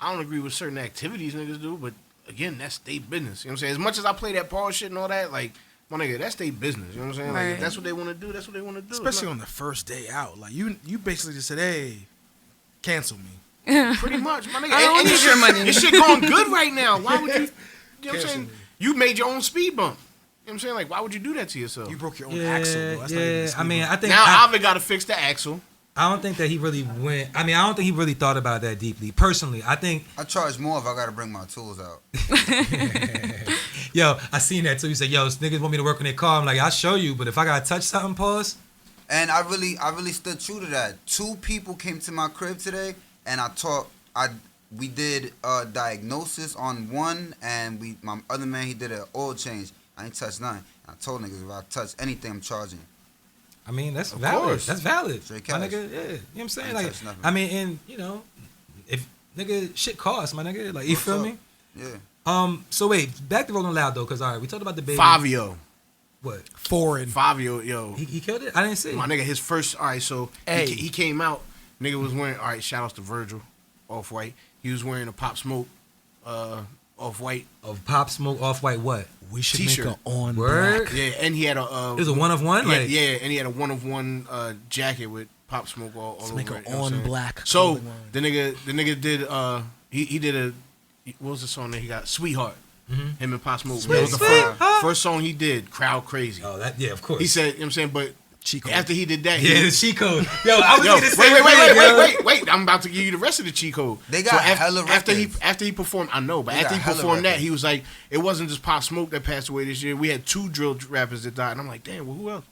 I don't agree with certain activities niggas do, but again, that's their business. You know what I'm saying? As much as I play that Paul shit and all that, like, my nigga, that's their business. You know what I'm saying? Like, if Right. that's what they want to do, that's what they want to do. Especially on the first day out. Like you basically just said, "Hey, cancel me." Pretty much, my nigga. I don't And need this your shit- money. This shit going good right now. Why would you? You know what I'm Cancel saying? me. You made your own speed bump. You know what I'm saying? Like, why would you do that to yourself? You broke your own Yeah, axle. Bro. That's not even a yeah. speed I mean, bump. I think Now Ave got to fix the axle. I don't think that he really went. I mean, I don't think he really thought about that deeply. Personally, I think. I charge more if I gotta bring my tools out. Yo, I seen that too. He said, "Yo, niggas want me to work on their car." I'm like, "I'll show you, but if I gotta touch something, pause." And I really stood true to that. 2 people came to my crib today, and we did a diagnosis on one, and my other man, he did an oil change. I ain't touched none. I told niggas if I touch anything, I'm charging. I mean, that's Of valid. course. That's valid. Straight My cash. nigga, yeah. You know what I'm saying? Ain't Like, touched nothing. I mean, and you know, if nigga shit costs, my nigga, like you What's feel up? me? Yeah. So wait, back to Rolling Loud though, cause all right, we talked about the baby. Fabio. What? foreign. Fabio, yo. He killed it. I didn't see. My nigga, his first, all right, so Hey. he came out, nigga was wearing, all right, shout outs to Virgil, Off-White. He was wearing a Pop Smoke, Off-White Of Pop Smoke Off-White. What? We should T-shirt. make an on Word? black. Yeah, and he had a. It was a one of one. Yeah, Like, yeah, and he had a one-of-one jacket with Pop Smoke all Let's over make it. an You know what I'm on saying? black. So clothing line. the nigga did he did a what was the song that he got? Sweetheart. Mhm. Him and Pop Smoke. Sweet, That was the Sweetheart. first song he did. Crowd crazy. Oh, that yeah, of course. He said, you know what I'm saying, but Chico. after he did that, yeah, he, the cheat code. Yo, I was Yo, gonna say wait. I'm about to give you the rest of the cheat code. They got hella after he records. performed, I know, but They after got he hella performed that, records. he was like, it wasn't just Pop Smoke that passed away this year. We had 2 drill rappers that died, and I'm like, damn, well, who else?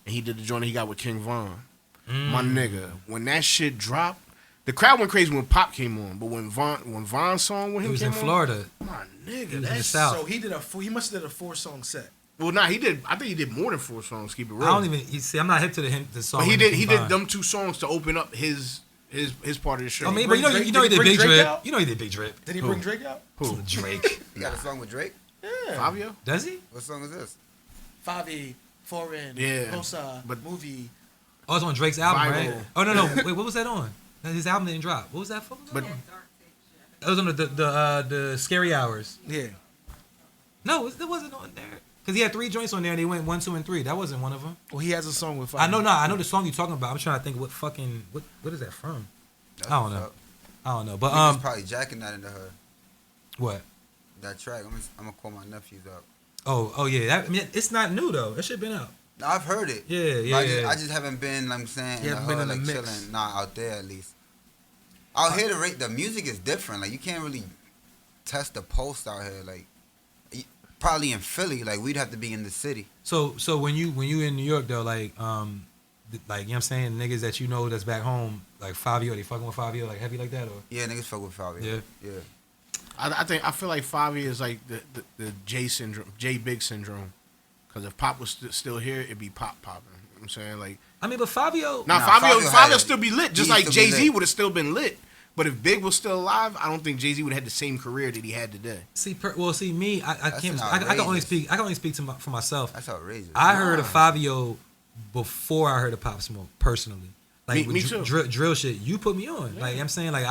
And he did the joint that he got with King Von. My nigga, when that shit dropped, the crowd went crazy when Pop came on, but when Von's song with He him was came in on, Florida. my He nigga, was in the that's South. So he must have did a 4-song set. well, nah, he did. I think he did more than 4 songs. Keep it real. I don't even. You see, I'm not hip to the song. But he with did. King He did Von. them 2 songs to open up his part of the show. I mean, but Bring you know, Drake- you know he did he did bring Big Drake Drip. out? You know he did Big Drip. Did he Who? bring Drake out? Who? Drake. You got a song with Drake? Yeah. Fabio? Does he? What song is this? Favi, foreign, Yeah. Bosa, But- movie. Oh, it's on Drake's album, Viral. right? Oh no. Wait, what was that on? His album didn't drop. What was that for? But It was on the Scary Hours. Yeah. No, it wasn't on there. Because he had 3 joints on there and they went 1, 2, and 3. That wasn't one of them. Well, he has a song with Favi. I know the song you're talking about. I'm trying to think what is that from? That's I don't what's know. up. I don't know. But Niggas probably jacking that into her. what? That track. I'm gonna call my nephews up. Oh yeah. I mean, it's not new though. It should have been out. No, I've heard it. Yeah. I just haven't been, like I'm saying, You in the haven't been hood, in the like mix. chilling. Nah, out there at least. Out here, the music is different. Like you can't really test the post out here. Like probably in Philly, like we'd have to be in the city. So when you in New York though, like you know what I'm saying, niggas that you know that's back home, like Fabio, they fucking with Fabio, like heavy like that or Yeah, niggas fuck with Fabio. Yeah. Yeah. I feel like Favi is like the J Big syndrome. Because if Pop was still here, it'd be Pop popping. You know what I'm saying? Like, I mean, but Fabio. now Nah, Fabio Fabio had would it. still be lit, just He like used to be Jay-Z lit. would have still been lit. But if Big was still alive, I don't think Jay-Z would have had the same career that he had today. See, me, I can't. I can only speak. I can only speak for myself. That's outrageous. I heard of Fabio before I heard of Pop Smoke personally. Like Me too. Drill shit, you put me on. Like I'm saying, like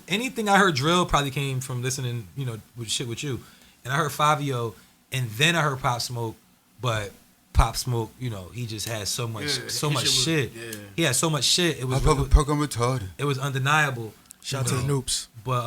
anything I heard drill probably came from listening, with shit with you. And I heard Fabio, and then I heard Pop Smoke. But Pop Smoke, he just had so much shit. He had so much shit. It was retarded. It was undeniable. Shout out to the Noops. But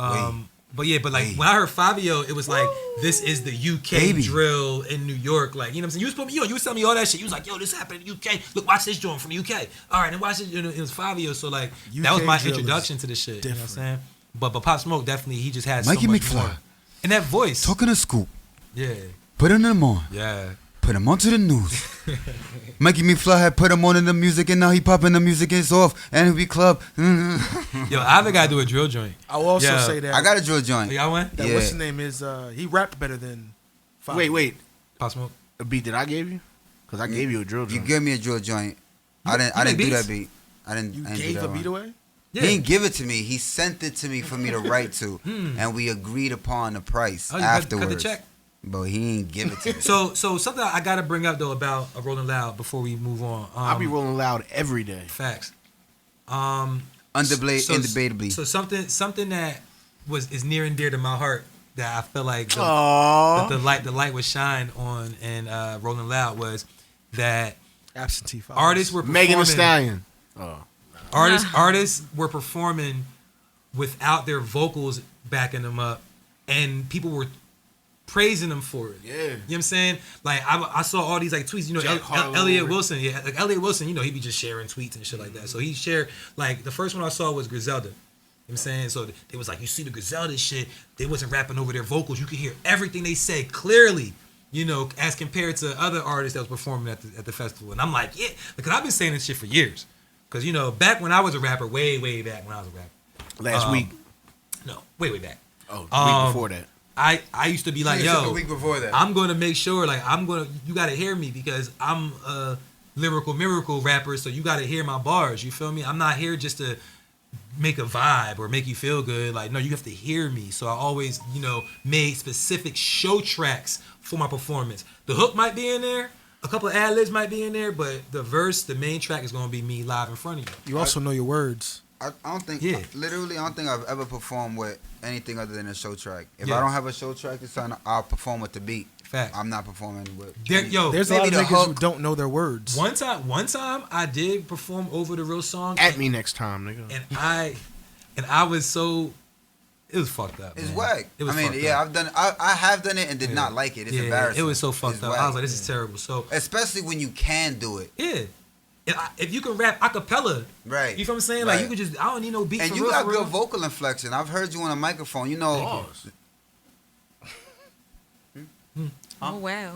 when I heard Fabio, it was like, this is the UK drill in New York. Like, you know what I'm saying? You was putting me on. You was telling me all that shit. You was like, yo, this happened in the UK. Look, watch this joint from the UK. All right, and watch this. It was Fabio. So, like, that was my introduction to this shit. You know what I'm saying? But Pop Smoke, definitely, he just had Mikey so much McFly. more. And that voice. Talking to Scoop. Yeah. Putting them on. Yeah. Put him onto the news. Mikey McFly had put him on in the music, and now he popping the music is off, and we club. Yo, I think I do a drill joint. I will also say that. I got a drill joint. Y'all went? That what's his name is? He rapped better than. Fabio. Wait. Pop Smoke. A beat that I gave you? Because I gave you a drill You joint. gave me a drill joint. I didn't do that beat. I didn't You do gave that a beat one. away. Yeah. He didn't give it to me. He sent it to me for me to write to, and we agreed upon the price You afterwards. cut the check. But he ain't give it to me. So something I gotta bring up though about a Rolling Loud before we move on. I'll be rolling loud every day. Facts. Indebatably. So something that is near and dear to my heart that I feel like the light was shined on and Rolling Loud was that Absentee father. artists were performing, Megan Thee Stallion. Oh. artists were performing without their vocals backing them up, and people were praising them for it. Yeah. You know what I'm saying? Like, I saw all these, like, tweets, Jack Harlow. Elliot Wilson. Yeah, like, Elliot Wilson, he be just sharing tweets and shit like that. So he shared, like, the first one I saw was Griselda. You know what I'm saying? So they was like, you see the Griselda shit, they wasn't rapping over their vocals. You could hear everything they say clearly, as compared to other artists that was performing at the festival. And I'm like, yeah, because I've been saying this shit for years. Because, back when I was a rapper, way, way back when I was a rapper. Last week. No, way, way back. Oh, the week before that. I used to be like, yo, the week before that. I'm going to make sure, like, you got to hear me because I'm a lyrical miracle rapper, so you got to hear my bars. You feel me? I'm not here just to make a vibe or make you feel good. Like, no, you have to hear me. So I always, made specific show tracks for my performance. The hook might be in there. A couple of ad-libs might be in there, but the main track is going to be me live in front of you. You also know your words. I don't think, Yeah. literally, I don't think I've ever performed with anything other than a show track. If Yeah. I don't have a show track this time, I'll perform with the beat. Fact. I'm not performing with. There's a lot of maybe the niggas who hook. don't know their words. One time I did perform over the real song. At me next time, nigga. And I was so, it was fucked up. It's man. whack. It was I mean, fucked yeah, up. I have done it and did not like it. It's embarrassing. It was so fucked It's up. whack. I was like, this is terrible. So Especially when you can do it. yeah, if you can rap a cappella, Right. you feel what I'm saying? Right. Like you could just, I don't need no beat. And for you real, got for real. good vocal inflection. I've heard you on a microphone. Pause. Oh wow.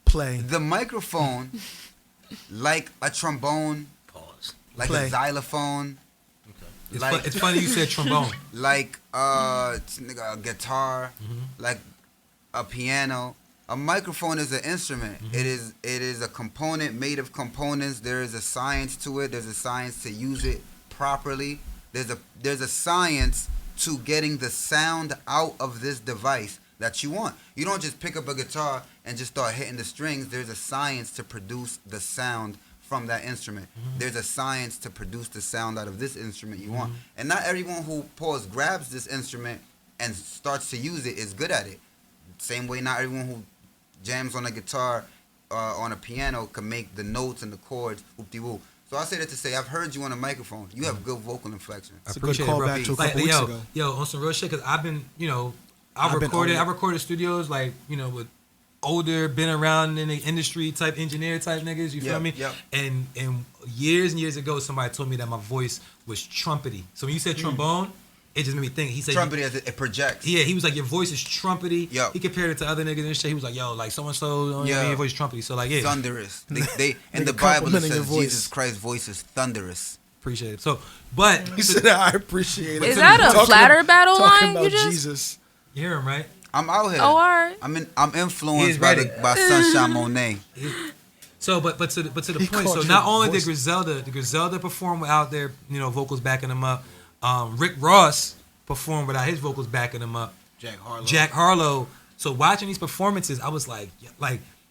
Play. The microphone, like a trombone, Pause. like Play. a xylophone, It's funny you said trombone. like a guitar, Mm-hmm. like a piano. A microphone is an instrument. Mm-hmm. It is a component made of components. There is a science to it. There's a science to use it properly. There's a science to getting the sound out of this device that you want. You don't just pick up a guitar and just start hitting the strings. There's a science to produce the sound from that instrument. Mm-hmm. There's a science to produce the sound out of this instrument you want. And not everyone who grabs this instrument and starts to use it is good at it. Same way not everyone who jams on a guitar on a piano can make the notes and the chords whoop-de-whoop. So I say that to say I've heard you on a microphone. You have good vocal inflection. It's a good appreciate it, bro. callback to a Like, couple weeks ago. Yo, on some real shit, because I've been, I I've been on it. recorded studios like, with older, been around in the industry type engineer type niggas, you feel Yep, me? yep. And years and years ago, somebody told me that my voice was trumpety. So when you said trombone, it just made me think. He said, Trumpet as it projects. yeah, he was like, your voice is trumpety. Yo. He compared it to other niggas and shit. He was like, yo, like so-and-so, your voice is trumpety. So like, yeah, Thunderous. They in Nigga the Bible it complimenting your says voice. Jesus Christ's voice is thunderous. appreciate it. So, but, You said I appreciate it. Is that a Talking- flatter battle talking line about you just? Jesus. you hear him, right? I'm out here. Oh, all right. I'm influenced He's by ready. by Sunshine Monie. So, but to the He point. called So you not a only voice. did Griselda perform out there, vocals backing them up. Rick Ross performed without his vocals backing him up. Jack Harlow. So watching these performances, I was like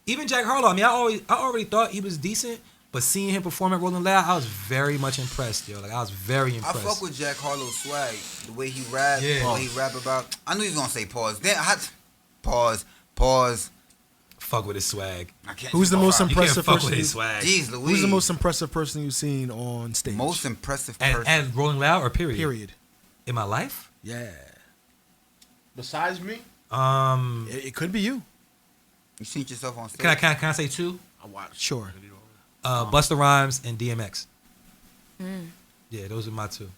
even Jack Harlow. I mean, I already thought he was decent, but seeing him perform at Rolling Loud, I was very much impressed, yo. Like I was very I impressed. fuck with Jack Harlow's swag, the way he rap, Yeah. the way he rap about. I knew he was gonna say pause. Then pause. Fuck with his swag. I can't. Who's the most You can't impressive fuck with person? his swag. Jeez, Louise. Who's the most impressive person you've seen on stage? Most impressive person? And Rolling Loud or period? Period. In my life? Yeah. Besides me, It could be you. You seen yourself on stage? Can I say two? I watched. Sure. Busta Rhymes and DMX. Yeah, those are my two.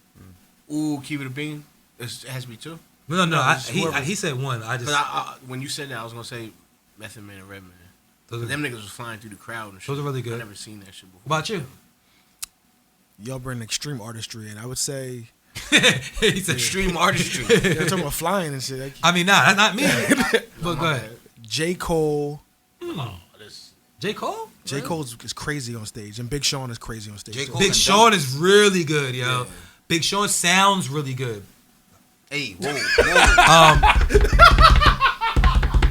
Ooh, keep it a bean. It has to be two. No. it's whoever. He said one. I just. When you said that, I was gonna say Method Man and Redman. Those are, Them niggas was flying through the crowd and shit. Those are really good. I never seen that shit before. what about you? Y'all bring extreme artistry, and I would say He said Extreme artistry. you're talking about flying and shit. Like, I mean, nah, not me. But go ahead. J. Cole. J. Cole? J. Cole is crazy on stage, and Big Sean is crazy on stage. J. too. Cole- Big Sean is really good, yo. Big Sean sounds really good. Hey,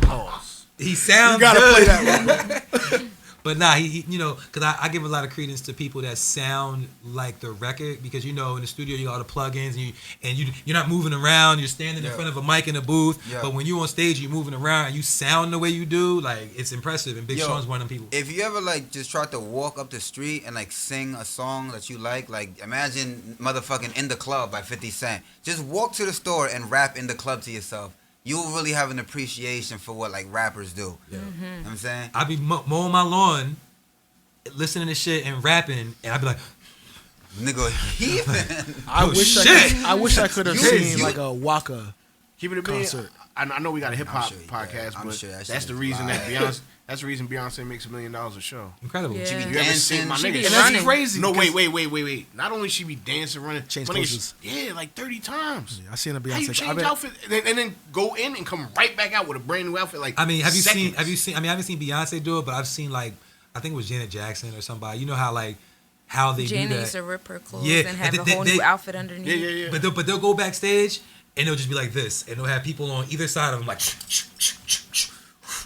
whoa. He sounds You gotta good. play that one. But nah, he you know, because I give a lot of credence to people that sound like the record, because you know in the studio you got all the plugins and you're not moving around, you're standing in front of a mic in a booth, but when you're on stage you're moving around and you sound the way you do, like it's impressive. And Big Sean's one of them people. If you ever like just try to walk up the street and like sing a song that you like imagine motherfucking In the Club by 50 Cent. Just walk to the store and rap In the Club to yourself. You'll really have an appreciation for what like rappers do. You know what I'm saying? I be mowing my lawn, listening to shit and rapping, and I'd be like, Nigga heathen. I wish I could have You- seen you- like a Waka Keep it a bean. concert. I know we got a hip hop sure you- podcast, I'm but sure that shit that's the is reason that fire. That's the reason Beyonce makes $1 million a show. incredible. Yeah. She be You ever seen my dancing. She nigga? be And that's running. crazy. No, 'cause- wait. Not only she be dancing, running, Change my nigga, poses. yeah, like 30 times. I seen a How you Beyonce. change outfit and then go in and come right back out with a brand new outfit? Like, I mean, have you seconds. seen? I mean, I haven't seen Beyonce do it, but I've seen like I think it was Janet Jackson or somebody. You know how they Janet do used that. to rip her clothes Yeah, and have they- a whole they- new outfit underneath. Yeah. But they'll go backstage and they'll just be like this, and they'll have people on either side of them like.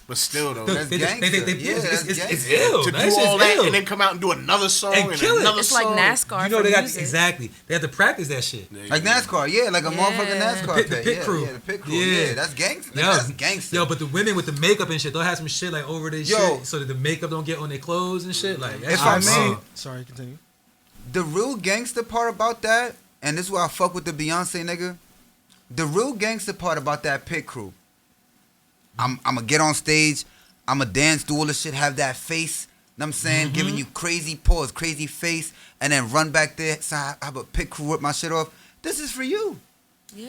But still, though, That's They- gangster. Yeah, that's it's gangster. ill. to That do shit's all that ill. and then come out and do another song And and kill it. another It's song. like NASCAR. You know for they got music. exactly. They have to practice that shit. Like NASCAR, yeah, like a motherfucking Yeah. NASCAR The pit. pit Yeah, crew. yeah, the pit crew. Yeah. Yeah, that's gangster. Yo, That's gangster. Yo, but the women with the makeup and shit, they'll have some shit like over their Yo. shit so that the makeup don't get on their clothes and shit. Like, that If shit I is may- wrong. Sorry, continue. The real gangster part about that, and this is why I fuck with the Beyonce nigga. The real gangster part about that pit crew. I'm gonna get on stage, I'm gonna dance, do all this shit, have that face. Know what I'm saying? Giving you crazy pause, crazy face, and then run back there. So I have a pit crew rip my shit off. This is for you. Yeah.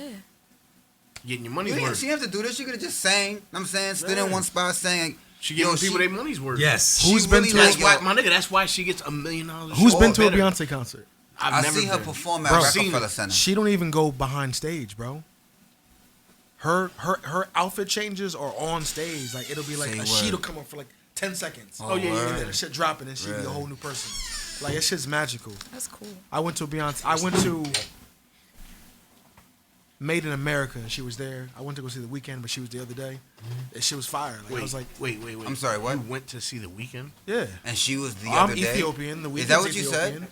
Getting your You money's ain't, worth. she didn't have to do this. She could have just sang. Know what I'm saying? Stood in one spot saying. She yo, giving people their money's worth. Yes. She Who's been really to That's like, why, yo, my nigga. That's why she gets $1 million. Who's show. been to a Better. Beyonce concert? I never seen her been. perform at Bro, seen Rockefeller it. Center. She don't even go behind stage, bro. Her outfit changes are on stage. Like it'll be like Say a word. sheet will come up for like 10 seconds. Oh, yeah, And word. then the shit dropping and she'll be a Really? whole new person. Like that shit's magical. That's cool. I went to Beyonce. I went to Made in America and she was there. I went to go see The Weeknd, but she was the other day. And she was fire. Like I was like, wait. I'm sorry, what? You went to see The Weeknd? yeah. And she was the I'm other day. Ethiopian. The Weeknd's Is that what you said? Ethiopian.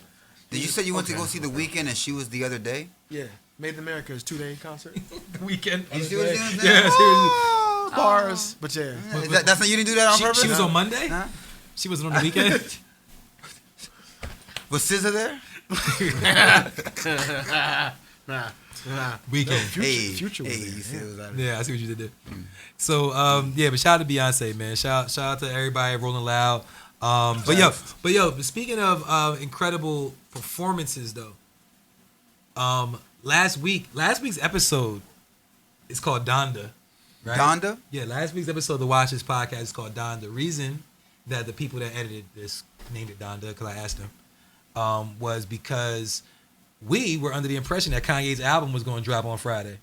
Did you say you went to Okay. go see the Weeknd and she was the other day? Yeah. Made in America is 2-day concert. The Weekend. You see what I'm saying? Yeah, Oh, bars. But yeah. Is that, that's not you didn't do that on purpose? She was on Monday? Huh? She wasn't on the weekend? Was SZA there? Nah. Weekend. Future was hey, there, you see yeah. what was that? Yeah, I see what you did there. So, yeah, but shout out to Beyonce, man. Shout out to everybody at Rolling Loud. But yo, speaking of incredible performances, though, last week's episode is called Donda, right? Donda? Yeah, Last week's episode of the Watch This podcast is called Donda. The reason that the people that edited this named it Donda, because I asked them, was because we were under the impression that Kanye's album was going to drop on Friday.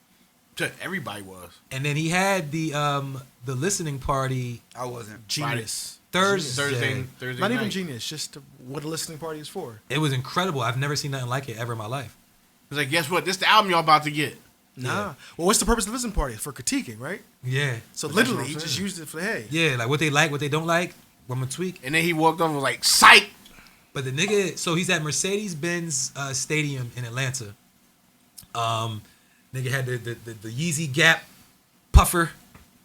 Everybody was. And then he had the listening party I wasn't. Genius. Thursday. Thursday Not even night. genius, just what a listening party is for. It was incredible. I've never seen nothing like it ever in my life. It's like, guess what? This the album y'all about to get. Nah. Well, what's the purpose of listening party? For critiquing, right? Yeah. So But that's literally, what he I'm just saying. used it for hey. Yeah, like what they like, what they don't like. I'm gonna tweak. And then he walked over and was like, psych. But the nigga, so he's at Mercedes-Benz Stadium in Atlanta. Nigga had the Yeezy Gap puffer.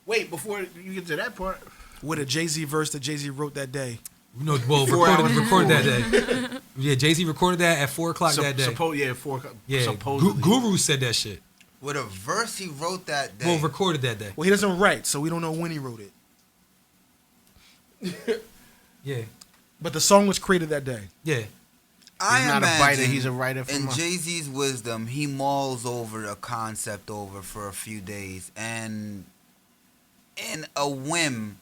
Wait, before you get to that part. With a Jay-Z verse that Jay-Z wrote that day. You know, well, recorded that day. Yeah, Jay-Z recorded that at 4 o'clock that day. 4 o'clock. Yeah, Supposedly. Guru said that shit. With a verse he wrote that day. Well, recorded that day. Well, he doesn't write, so we don't know when he wrote it. Yeah, But the song was created that day. yeah. I He's not a imagine writer, he's a writer from in us. Jay-Z's wisdom, he mulls over a concept over for a few days, and in a whim,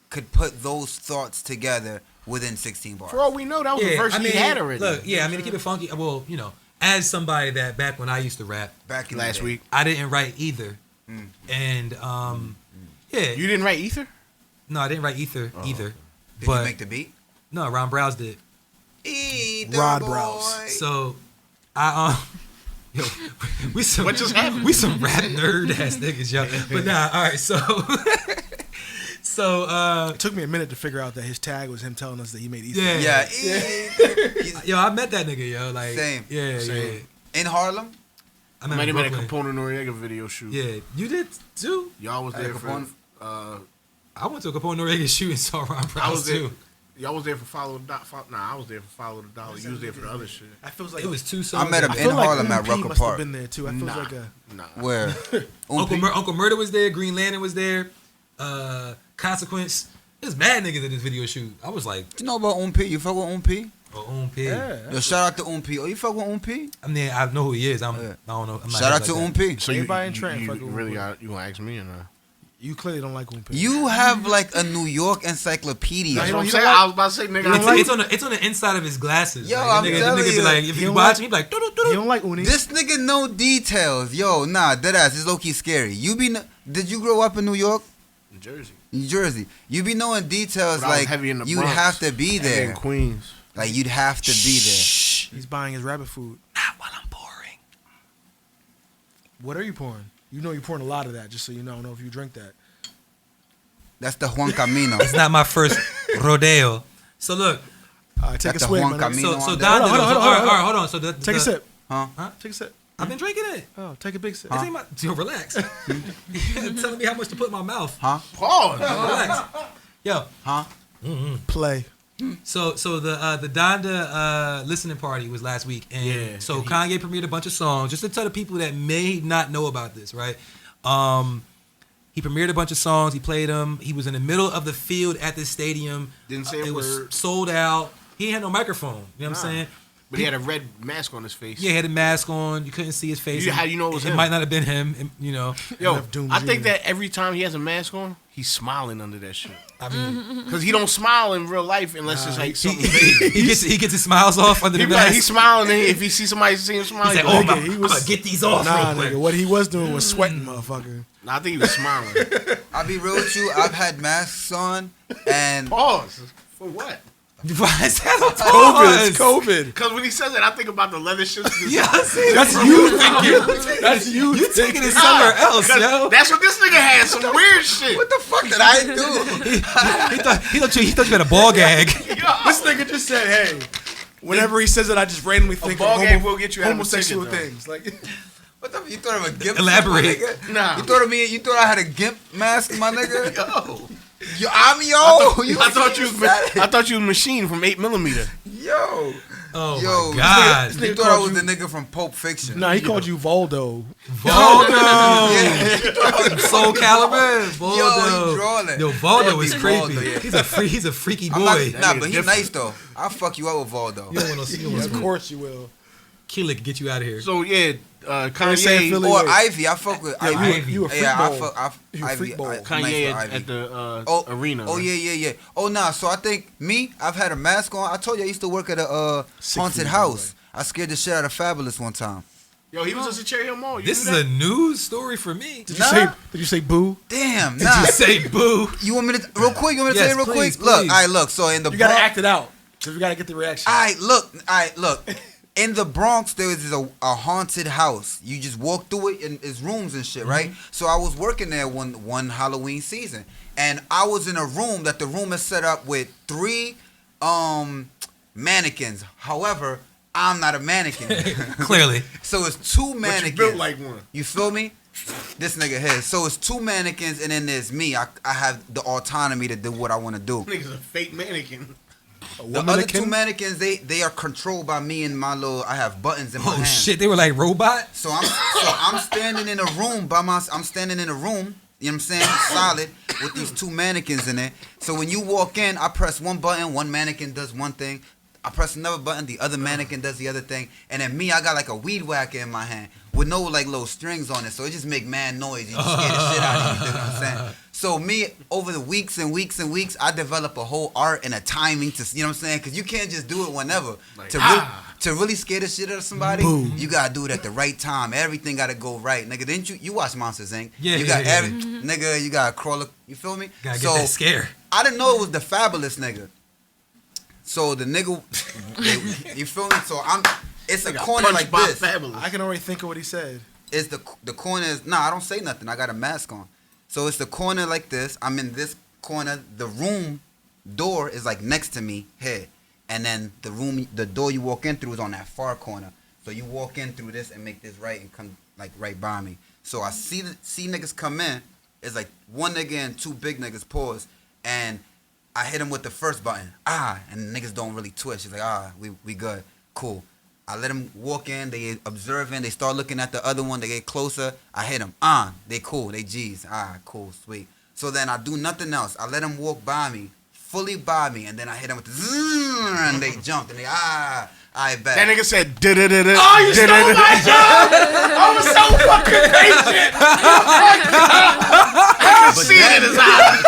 could put those thoughts together within 16 bars. For all we know, that was the verse he had already. Look, yeah, I mean, to keep it funky, well, you know, as somebody that back when I used to rap, Back in the last day. week. I didn't write either. And, yeah. You didn't write Ether? No, I didn't write either. Did But you make the beat? no, Ron Browse did. Either Rod boy. Browse. So, I yo, we some What just happened? We some rap nerd ass niggas, yo. But nah, all right. So, It took me a minute to figure out that his tag was him telling us that he made Ether. Yeah. Yeah. He's yo, I met that nigga, yo. Like, Same. Yeah, Same. in Harlem. I I met might him have in been a Brooklyn. Capone Noriega video shoot. Yeah, you did too. Y'all was there for. Capone? I went to a Capone Noriega shoot and saw Ron Browse I was there. too. Y'all was there for Follow the Dollar. Nah, I was there for Follow the Dollar. You was there for the other shit. I feel like It was 2 songs. I met him I in feel like Harlem at P Rucker must have Park. been there too. I feel like a Nah. Where? Uncle Murder was there. Green Lantern was there. Consequence. There's mad niggas at this video shoot. I was like, You know about Ump? You fuck with Ump? oh, P. yeah. Yo, shout out to Ump. Oh, you fuck with Ump? I mean, I know who he is. I don't know. I'm not Shout out hip to like that. Ump. So Everybody in Trent you fucking with really Ump. got you gonna ask me or not? You clearly don't like Ump. You have like a New York encyclopedia. That's he what I'm don't saying. like- I was about to say, nigga. It's on the inside of his glasses. Yo, like, I'm the telling nigga be you. like, if He you don't watch like- him, he be like, You don't like Uni. This nigga know details. Yo, nah, deadass. It's low key scary. Did you grow up in New York? In Jersey. New Jersey. You be knowing details But I was like heavy in the you'd Bronx. have to be Heavy there. in Queens. Like you'd have to be there. He's buying his rabbit food. not while I'm pouring. What are you pouring? You know you're pouring a lot of that, just so you know. I don't know if you drink that. That's the Juan Camino. It's not my first rodeo. So look, All right, take That's a the swig, Juan my nigga. Camino. so on Don, Hold on, hold on, all hold on. right, hold on. So Take a sip. Huh? Take a sip. I've been drinking it. Oh, take a big sip. This ain't my. Yo, relax. You're telling me how much to put in my mouth. Huh? Pause. Relax. Yo, Huh? Play. so the Donda listening party was last week, and Yeah. so Kanye premiered a bunch of songs. Just to tell the people that may not know about this, right? He premiered a bunch of songs. He played them. He was in the middle of the field at the stadium. Didn't say a It was word. sold out. He had no microphone. You know what I'm Nah. saying? But he had a red mask on his face. Yeah, he had a mask on. You couldn't see his face. How you know it was It him? might not have been him. You know. Yo, Enough Doom I think Jr. that every time he has a mask on, he's smiling under that shit. I mean, Because he don't smile in real life unless it's like he, something he, big. he gets his smiles off under He the be like, mask. he's smiling, and if he sees somebody see him smile, He's he's like, oh, like, I'm, he I'm was- gonna get these off Nah, real quick. nigga. What he was doing was sweating, motherfucker. Nah, I think he was smiling. I'll be real with you. I've had masks on and Pause. For what? Why is that a COVID. pause? It's COVID. Because when he says it, I think about the leather shit. Yeah, I see. That's you thinking. That's you. You taking it somewhere else, yo. That's what this nigga had, some weird shit. what the fuck did I do? He thought you had a ball gag. This nigga just said, "Hey." Whenever he says it, I just randomly think ball of gag will get you out of a homosexual ticket, though. things. Like, What the? You thought of a gimp? Elaborate. my nigga? Nah. You thought of me? You thought I had a gimp mask, my nigga? Yo. Yo, I'm yo. I thought you was Machine from 8mm. Yo. Oh Yo, my god. You thought I was the nigga from Pulp Fiction. nah, he called you Voldo. Voldo. Yeah. Soul Calibur. Voldo. Yo, he drawing. Yo, Voldo That'd is be creepy. Voldo, yeah. He's a freaky I'm boy. not, nah, nigga's but he's different. nice though. I'll fuck you up with Voldo. You don't want to Yeah, of course you will. Kill it, get you out of here. So, yeah, say Kanye, Philly- Or Wait. Ivy. I fuck with Yeah, Ivy. you a freak Yeah, I bowl. fuck You a Ivy. freak bowl. I'm nice Kanye with Ivy. at the arena. Oh right? yeah. Oh nah. So I think I've had a mask on. I told you I used to work at a Sick haunted food, house. I scared the shit out of Fabulous one time. Yo, he was just a Cherry Hill Mall. This is a news story for me. Did Nah. you say boo? Damn. Did Nah. you say boo? You want me to real quick? You want me to Yes, say it real please, quick? Look. please. All right. Look. So in the You gotta Bronx- act it out. So we gotta get the reaction. All right. Look. In the Bronx, there is a haunted house. You just walk through it, and it's rooms and shit, right? So I was working there one Halloween season, and I was in a room that the room is set up with 3 mannequins. However, I'm not a mannequin. Clearly. So it's 2 mannequins. But you built like one. You feel me? This nigga here. So it's 2 mannequins, and then there's me. I have the autonomy to do what I want to do. Nigga's a fake mannequin. The other 2 mannequins, they are controlled by me and my little. I have buttons in my hand. Oh shit, they were like robots. So I'm standing in a room I'm standing in a room. You know what I'm saying? Solid with these 2 mannequins in it. So when you walk in, I press one button, one mannequin does one thing. I press another button, the other mannequin does the other thing. And then me, I got like a weed whacker in my hand with no like little strings on it. So it just make mad noise. You just scare the shit out of you. You know what I'm saying? So me, over the weeks and weeks and weeks, I develop a whole art and a timing to, you know what I'm saying? Because you can't just do it whenever. Like, To really scare the shit out of somebody, you gotta do it at the right time. Everything gotta go right, nigga. Didn't you watch Monsters Inc? Yeah, you got nigga. You gotta crawl. You feel me? Gotta get that scare. I didn't know it was the Fabulous nigga. So the nigga, you feel me? So it's a corner like this. Fabulous. I can already think of what he said. It's the corner is I don't say nothing. I got a mask on. So it's the corner like this. I'm in this corner. The room door is like next to me here. And then the door you walk in through is on that far corner. So you walk in through this and make this right and come like right by me. So I see niggas come in. It's like 1 nigga and 2 big niggas pause. And I hit him with the first button. And niggas don't really twitch. It's like, we good. Cool. I let them walk in. They observing. They start looking at the other one. They get closer. I hit them. They cool. They G's. Cool. Sweet. So then I do nothing else. I let them walk by me. Fully by me, and then I hit them with the zzz, and they jumped, and they I bet. That nigga said da-da-da-da. Oh, you stole my job! I was so fucking patient. I could see it in his eyes.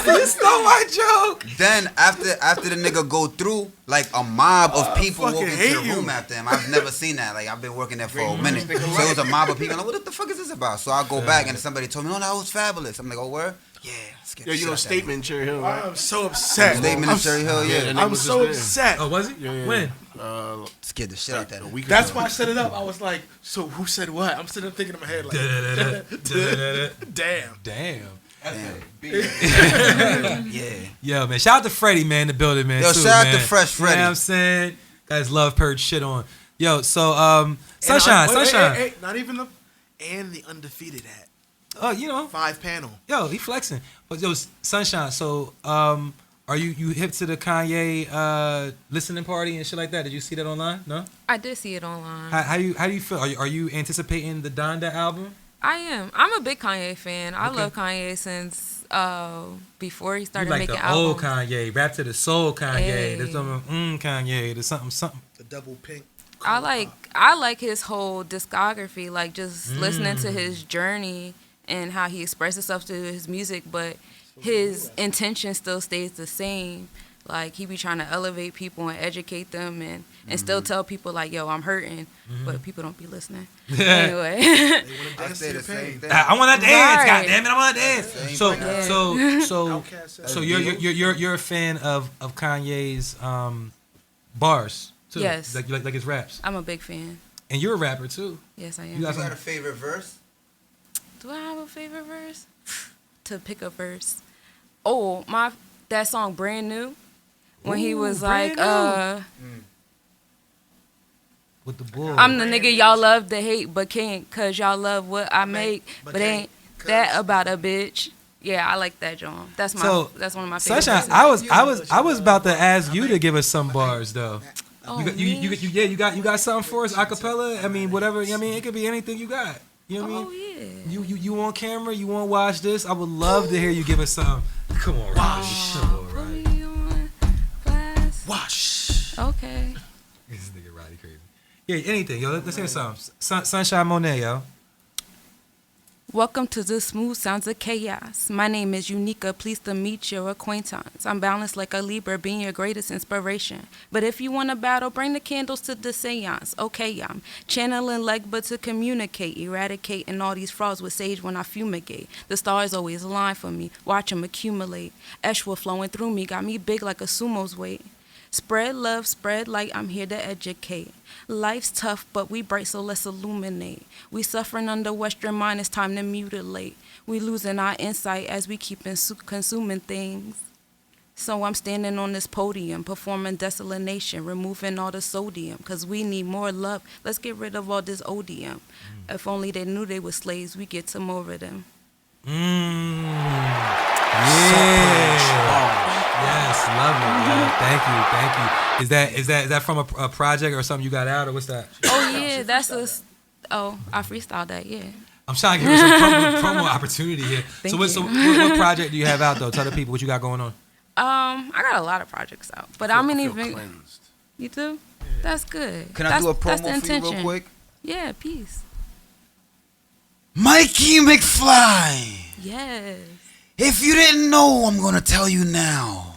You stole my joke. Then after the nigga go through, like a mob of people walk fucking into hate the room after him. I've never seen that. Like I've been working there for a minute. So it was a mob of people. Like, what the fuck is this about? So I go back and somebody told me, no, that was Fabulous. I'm like, oh, where? Yeah. Yo, you know Statement in Cherry Hill, right? I'm so upset. Statement in Cherry Hill, yeah. that nigga I'm was so just upset. Oh, was it? Yeah. When? Scared the shit out that. That's why I set it up. I was like, so who said what? I'm sitting there thinking in my head like, damn. Yeah. Yo, man, shout out to Freddie, man, in the building, man. Yo, too, shout out man. to Fresh Freddie. You know what I'm saying? Guys love Purge shit on. Yo, so Sunshine. Hey, not even the undefeated hat. Oh, you know. 5 panel. Yo, he flexing. But yo, Sunshine, so are you hip to the Kanye listening party and shit like that? Did you see that online? No? I did see it online. How do you feel? Are you anticipating the Donda album? I am. I'm a big Kanye fan. I Okay. love Kanye since before he You started like making the old albums. Kanye, rap to the soul Kanye. Hey. There's something Kanye. There's something. The double pink. I like his whole discography, like just listening to his journey and how he expressed himself through his music, but his intention still stays the same. Like he be trying to elevate people and educate them and still tell people like, yo, I'm hurting, but people don't be listening. Anyway. They want to I dance say to the your same pain. thing. I want to dance. Right. God damn it, I want to dance. Same So thing. so you're a fan of Kanye's bars too. Yes. Like his raps. I'm a big fan. And you're a rapper too. Yes, I am. You You got got a favorite verse? Do I have a favorite verse? To pick a verse. Oh, that song Brand New. When he was like, Brand with the bull. I'm the nigga y'all love to hate but can't cause y'all love what I make, but ain't that about a bitch. Yeah, I like that, John. That's one of my favorite Sunshine, verses. I was about to ask you to give us some bars though. Oh, You got something for us, acapella? I mean, whatever. I mean, it could be anything you got. You know what I mean? Oh yeah. You on camera? You want to watch this? I would love to hear you give us some. Come on, Raj. Come on, Put Raj. me on blast. Wash. Okay. This nigga Roddy crazy. Yeah, anything, yo. Let's hear some. Sunshine Monie, yo. Welcome to the smooth sounds of chaos. My name is Unica, pleased to meet your acquaintance. I'm balanced like a Libra, being your greatest inspiration. But if you want to battle, bring the candles to the seance. Okay, I'm channeling Legba to communicate, eradicating all these frauds with sage when I fumigate. The stars always align for me, watch them accumulate. Eshwa flowing through me, got me big like a sumo's weight. Spread love, spread light, I'm here to educate. Life's tough, but we bright, so let's illuminate. We suffering under Western mind, it's time to mutilate. We losing our insight as we keep consuming things. So I'm standing on this podium, performing desalination, removing all the sodium, because we need more love. Let's get rid of all this odium. If only they knew they were slaves, we get some more of them. Yes, love it. Yeah, thank you. Is that from a project or something you got out, or what's that? Oh, yeah, that's I freestyled that, yeah. I'm trying to give you some promo opportunity here. Thank What project do you have out, though? Tell the people what you got going on. I got a lot of projects out, but I'm in even. Cleansed. You too? That's good. Can I That's do a the promo for you intention. real quick? Yeah, peace. Mikey McFly. Yes. If you didn't know, I'm gonna tell you now.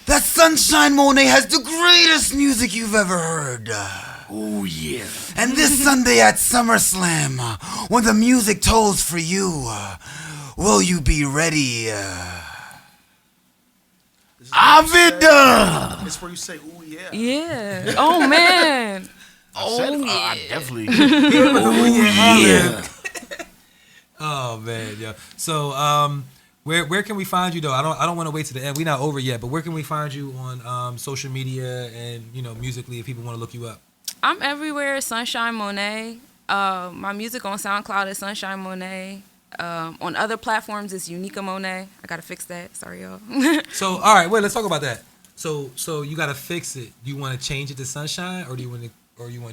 That Sunshine Monie has the greatest music you've ever heard. Oh yeah. And this Sunday at SummerSlam, when the music tolls for you, will you be ready? Avida. It's where you say, ooh, yeah. Yeah. Oh man. I definitely. Yeah. Oh man, yeah. So where can we find you though? I don't want to wait to the end. We're not over yet, but where can we find you on social media and musically if people want to look you up? I'm everywhere. Sunshine Monie. My music on SoundCloud is Sunshine Monie. On other platforms, it's Unica Monie. I gotta fix that. Sorry, y'all. So all right, wait. Let's talk about that. So you gotta fix it. Do you want to change it to Sunshine, or do you want to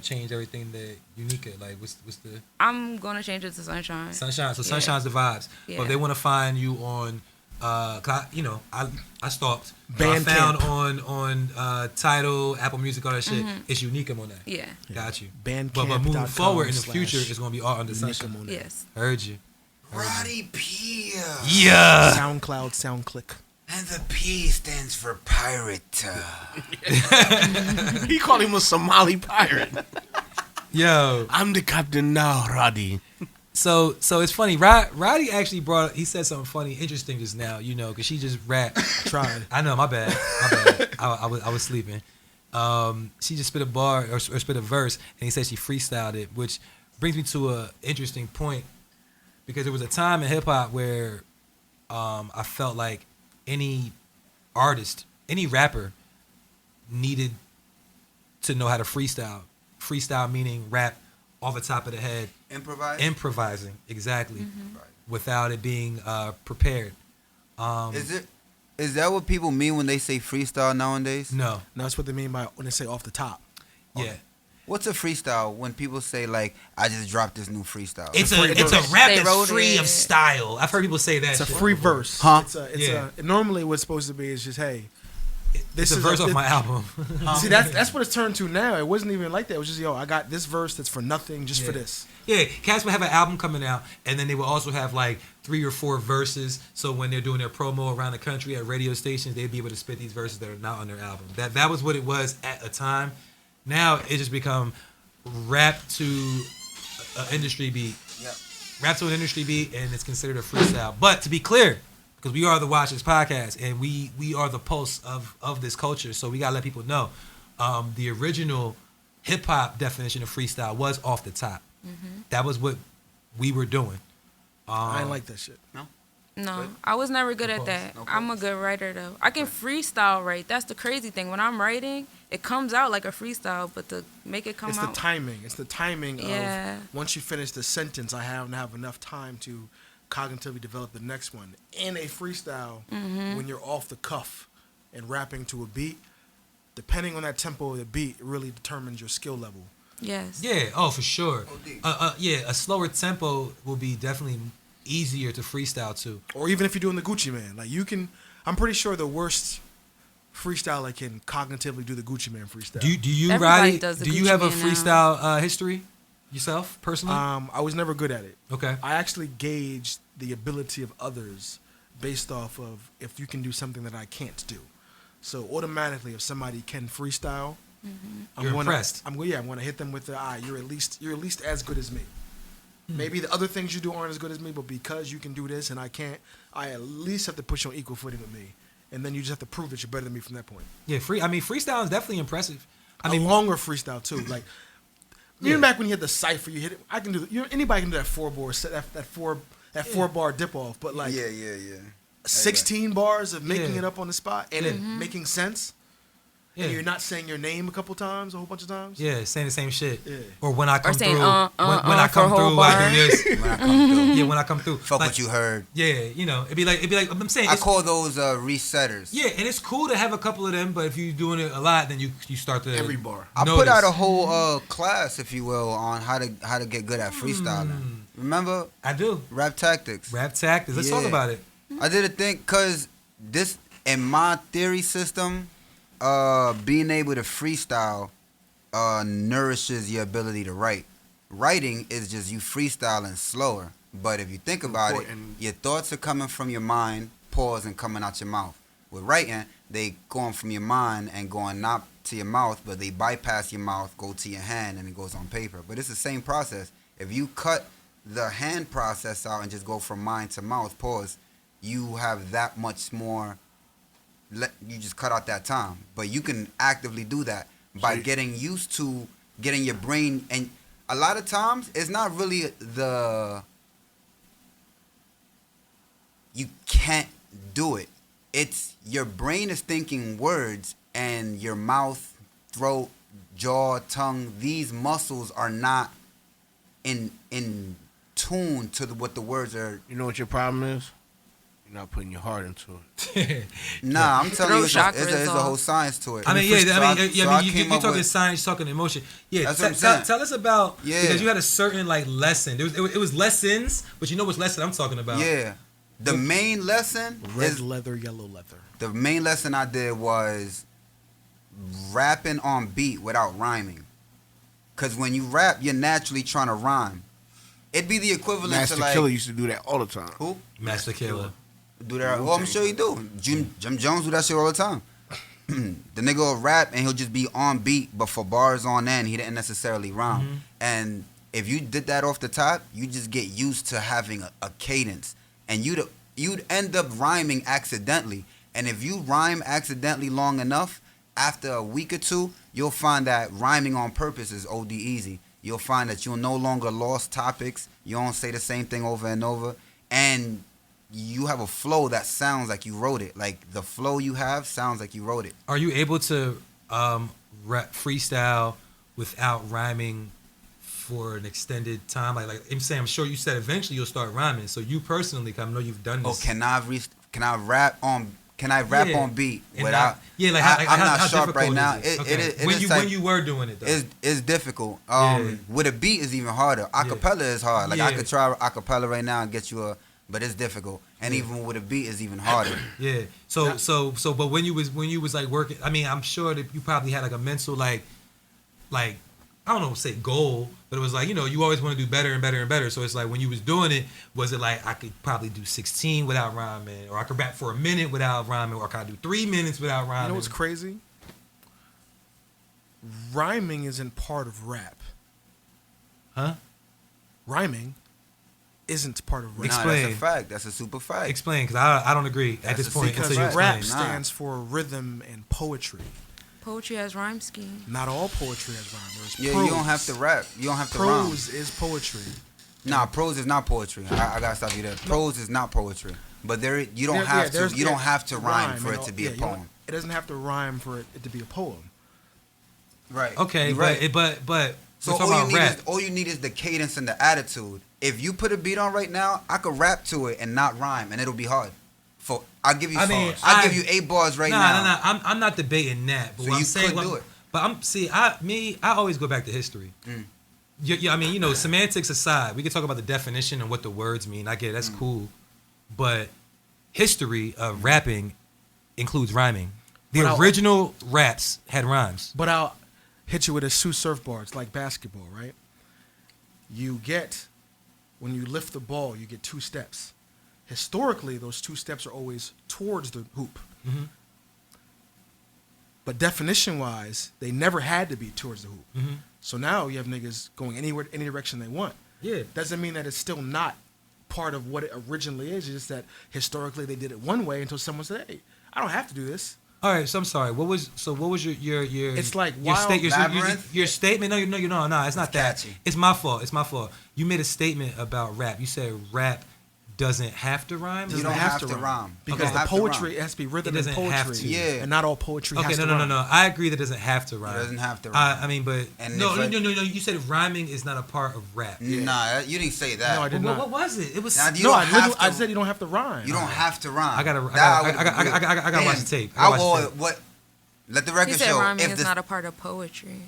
change everything to Unica? Like what's the I'm gonna change it to Sunshine. Sunshine? So Yeah. Sunshine's the vibes. Yeah. But if they want to find you on, I stalked. Bandcamp. I found on Tidal, Apple Music, all that shit. It's Unica Monie. Yeah. Got you. Bandcamp. But moving forward in the future, it's gonna be all under Sunshine. Yes. Heard you. Roddy P. Yeah. SoundCloud, SoundClick. And the P stands for pirate. He called him a Somali pirate. Yo. I'm the captain now, Roddy. So it's funny. Roddy actually he said something funny, interesting just now, because she just rapped. Tried. I know, my bad. I was sleeping. She just spit a bar or spit a verse, and he said she freestyled it, which brings me to a interesting point, because there was a time in hip hop where I felt like any artist, any rapper, needed to know how to freestyle. Freestyle meaning rap off the top of the head. Improvising, exactly. Without it being prepared. Is that what people mean when they say freestyle nowadays? No. No, that's what they mean by when they say off the top. Yeah. What's a freestyle when people say, like, I just dropped this new freestyle? It's a rap They that's wrote free it. of style. I've heard people say that. It's a shit. free verse. Huh? Normally what's supposed to be is just, hey, It's a verse off my album. See, that's what it's turned to now. It wasn't even like that. It was just, I got this verse that's for nothing, just for this. Yeah, cats would have an album coming out, and then they would also have like 3 or 4 verses. So when they're doing their promo around the country at radio stations, they'd be able to spit these verses that are not on their album. That was what it was at a time. Now it just become rap to an industry beat. Yep. Rap to an industry beat, and it's considered a freestyle. But to be clear, because we are the WASHED BOYZ podcast, and we are the pulse of this culture, so we gotta let people know the original hip hop definition of freestyle was off the top. That was what we were doing. I ain't like that shit. No, I was never good at that. I'm a good writer though. I can freestyle write. That's the crazy thing. When I'm writing, it comes out like a freestyle, but to make it come It's out, the timing. It's the timing Yeah. of once you finish the sentence, I have enough time to cognitively develop the next one. In a freestyle, when you're off the cuff and rapping to a beat, depending on that tempo of the beat, it really determines your skill level. Yes. Yeah, for sure. A slower tempo will be definitely easier to freestyle to. Or even if you're doing the Gucci Man, like I'm pretty sure the worst freestyler can cognitively do the Gucci Man freestyle. Do you, Everybody Roddy? does the Do you Gucci have a Man now. freestyle history yourself personally? I was never good at it. Okay. I actually gauged the ability of others based off of if you can do something that I can't do. So automatically, if somebody can freestyle, You're impressed. I'm gonna hit them with the you're at least as good as me. Maybe the other things you do aren't as good as me, but because you can do this and I can't, I at least have to push you on equal footing with me. and then you just have to prove that you're better than me from that point. Yeah, freestyle is definitely impressive. I mean, longer freestyle too. Like even back when you had the cipher, you hit it. I can do. Anybody can do that 4-bar set, that 4-bar dip off. But like, Yeah. 16 bars of making it up on the spot and it making sense. yeah. And you're not saying your name a whole bunch of times. Yeah, saying the same shit. Yeah. Or when I come saying, through, when I for a come whole through, I bar. do this. When I come through. Yeah, when I come through. Fuck like, what you heard. Yeah, you know, it'd be like I'm saying. I It's, call those resetters. yeah, and it's cool to have a couple of them, but if you're doing it a lot, then you start to Every bar. I notice. put out a whole class, if you will, on how to get good at freestyling. Remember I do. rap tactics? Rap tactics. Let's talk Yeah. about it. I did a thing because this in my theory system, being able to freestyle nourishes your ability to write. Writing is just you freestyling slower. But if you think about it, your thoughts are coming from your mind, pause, and coming out your mouth. With writing, they going from your mind and going not to your mouth, but they bypass your mouth, go to your hand, and it goes on paper. But it's the same process. If you cut the hand process out and just go from mind to mouth, pause, you have that much more. You just cut out that time. But you can actively do that by getting used to getting your brain. And a lot of times, it's not really you can't do it. It's your brain is thinking words and your mouth, throat, jaw, tongue, these muscles are not in tune to what the words are. You know what your problem is? You're not putting your heart into it. Nah, I'm telling you, it's chakras a off. whole science to it. I mean, you're talking with, science, you're talking emotion. Yeah, That's what I'm saying. tell us about, Yeah. because you had a certain like lesson. It was lessons, but you know which lesson I'm talking about. Yeah. The main lesson Red is leather, yellow leather. the main lesson I did was rapping on beat without rhyming. Cause when you rap, you're naturally trying to rhyme. It'd be the equivalent Master to like Killer used to do that all the time. who Master Killer. do that. Well, I'm sure he do. Jim Jones do that shit all the time. The nigga will rap and he'll just be on beat, but for bars on end, he didn't necessarily rhyme. Mm-hmm. And if you did that off the top, you just get used to having a cadence, and you'd end up rhyming accidentally. And if you rhyme accidentally long enough, after a week or two, you'll find that rhyming on purpose is OD easy. You'll find that you'll no longer lost topics. You don't say the same thing over and over, and you have a flow that sounds like you wrote it. Like the flow you have sounds like you wrote it. Are you able to rap freestyle without rhyming for an extended time? Like I'm sure you said eventually you'll start rhyming. So you personally, 'cause I know you've done Oh, this. can I rap on on beat And without? I'm I'm not how sharp right difficult now. is It is when like- you were doing it though. It's difficult. Yeah. With a beat is even harder. Acapella is hard. Like I Yeah. could try acapella right now and get you but it's difficult. And even with a beat is even harder. Yeah. So but when you was like working, I mean, I'm sure that you probably had like a mental like I don't know, say goal, but it was like, you know, you always want to do better and better and better. So it's like when you was doing it, was it like I could probably do 16 without rhyming, or I could rap for a minute without rhyming, or can I do 3 minutes without rhyming? You know what's crazy? Rhyming isn't part of rap. Huh? Rhyming isn't part of rap. Explain. That's a fact. That's a super fact. Explain, because I don't agree at That's this a point secret until you Because fact. explain. rap Nah. stands for rhythm and poetry. Poetry has rhyme scheme. Not all poetry has rhyme. There's Yeah, prose. you don't have to rap. You don't have to rhyme. Prose is poetry. Nah, prose is not poetry. I gotta stop you there. Prose is not poetry. But you don't have to rhyme for it to be a poem. It doesn't have to rhyme for it to be a poem. Right. Okay, You're right. but So we're talking about rap. all you need is the cadence and the attitude. If you put a beat on right now, I could rap to it and not rhyme, and it'll be hard. I'll give you. I'll give you 8 bars right now. Nah. I'm not debating that. But So what I'm you saying, could do it. But I always go back to history. Yeah, I mean, you know, semantics aside, we can talk about the definition and what the words mean. I get it, that's cool. But history of rapping includes rhyming. The original raps had rhymes. But I'll hit you with a two surfboards like basketball, right? When you lift the ball, you get 2 steps. Historically, those 2 steps are always towards the hoop. Mm-hmm. But definition-wise, they never had to be towards the hoop. Mm-hmm. So now you have niggas going anywhere, any direction they want. Yeah. Doesn't mean that it's still not part of what it originally is. It's just that historically they did it one way until someone said, hey, I don't have to do this. All right, so I'm sorry. What was your It's like your wild labyrinth? your statement? No, it's not that. catchy. It's my fault. You made a statement about rap. You said rap doesn't have to rhyme. You don't have to rhyme. Because Okay. the Have to poetry rhyme. it has to be rhythm It and doesn't have poetry. to. Yeah. And not all poetry Okay, has to no. rhyme. I agree that it doesn't have to rhyme. It doesn't have to rhyme. I mean, but And no. if You said rhyming is not a part of rap. Nah, you didn't say that. No, I did What, not. what was it? It was. Now, you No, don't I have to. said you don't have to rhyme. You don't have to rhyme. I gotta That watch the tape. I will. What? Let the He record said show. rhyming If is the, not a part of poetry.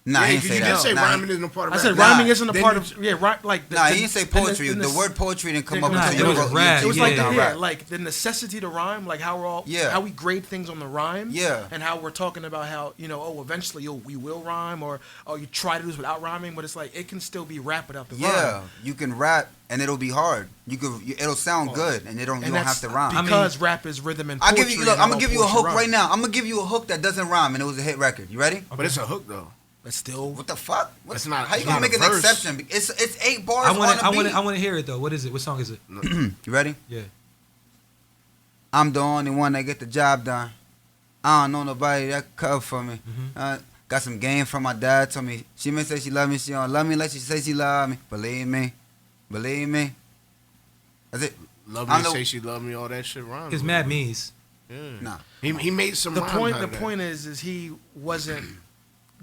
nah, he Yeah, didn't 'cause say you that. didn't say Nah, rhyming isn't a part of I rap. said Nah, rhyming isn't a then part you- of like. Nah, he didn't say poetry. The word poetry didn't come up Nah, until it you was wrote. rap. It was Yeah. like down yeah, rap. like the necessity to rhyme, like how we're all Yeah. how we grade things on the rhyme. Yeah. And how we're talking about how, eventually we will rhyme or you try to do this without rhyming, but it's like it can still be rap without the Yeah, rhyme. you can rap and it'll be hard. It'll sound good and you don't have that's to rhyme. because rap is rhythm and I'll poetry. give you. Look, and I'm not gonna give all you a hook poetry right rhymes. now. I'm gonna give you a hook that doesn't rhyme and it was a hit record. You ready? But it's a hook though. But still, What the fuck? It's not- How you it's gonna not make a an verse. exception? It's 8 bars I on want a beat. to hear it though. What is it? What song is it? You ready? Yeah. I'm the only one that get the job done. I don't know nobody that can cover for me. Got some game from my dad. Told me she may say she love me, she don't love me like she say she love me. Believe me. That's it. Love I'm me, the- say she love me, all that shit rhymes. It's Mad Me's. Yeah. Nah. He made some the rhymes point out the of that. point is he wasn't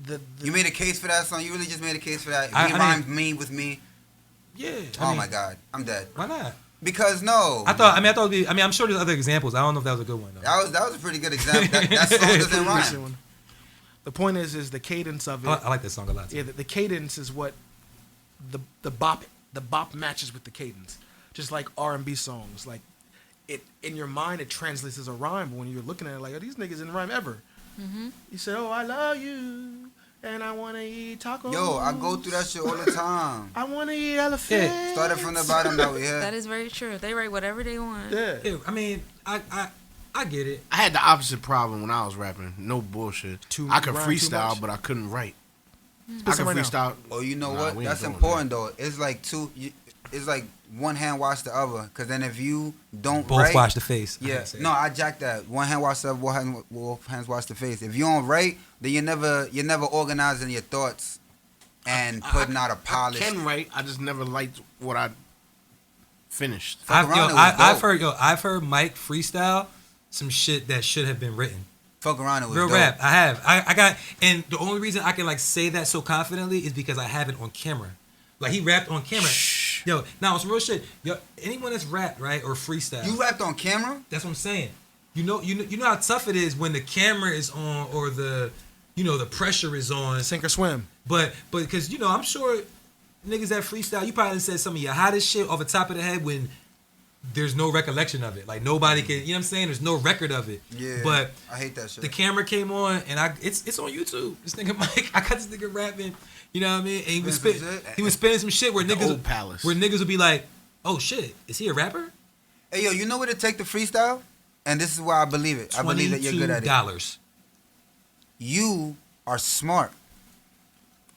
the You made a case for that song. You really just made a case for that. I He mean- rhymed me with me. Yeah. Oh my god, I'm dead. Why not? Because no. I thought it'd be. I mean, I'm sure there's other examples. I don't know if that was a good one though. That was a pretty good example. That song doesn't rhyme. recent. The point is the cadence of it. I like that song a lot. Too. Yeah, the cadence is what the bop matches with the cadence. Just like R&B songs, like it in your mind it translates as a rhyme, but when you're looking at it like, oh, these niggas didn't rhyme ever. You say, oh, I love you and I want to eat tacos. Yo, I go through that shit all the time. I want to eat elephants. Yeah. Started from the bottom that we That had. is very true. They write whatever they want. Yeah. Yeah, I mean, I get it. I had the opposite problem when I was rapping. No bullshit. Too- I could rhyme too freestyle, much? but I couldn't write. I Spit could some right now. freestyle. Oh, you know Nah, what? we ain't That's doing important though. It's like it's like one hand wash the other. Cause then if you don't Both write, wash the face. yeah, no, I jack that. One hand wash the other, both hands wash the face. If you don't write, then you're never organizing your thoughts and putting out a polished. I can write. I just never liked what I finished. I've around, it was dope. heard Mike freestyle some shit that should have been written. Fuck around, it was Real dope. rap. I have. I got, and the only reason I can like say that so confidently is because I have it on camera. Like he rapped on camera. Shh. Yo, now some real shit. Yo, anyone that's rapped right or freestyle. You rapped on camera? That's what I'm saying. You know how tough it is when the camera is on or the pressure is on. Sink or swim. But because I'm sure niggas that freestyle, you probably done said some of your hottest shit off the top of the head when there's no recollection of it. Like nobody can, you know what I'm saying? There's no record of it. Yeah. But I hate that shit. the camera came on and it's on YouTube. This nigga Mike, I got this nigga rapping, you know what I mean? And he was spitting some shit where The niggas old palace. where niggas would be like, "Oh shit, is he a rapper?" Hey yo, you know what it take to freestyle? And this is why I believe it. I believe that you're good at it. $22. You are smart.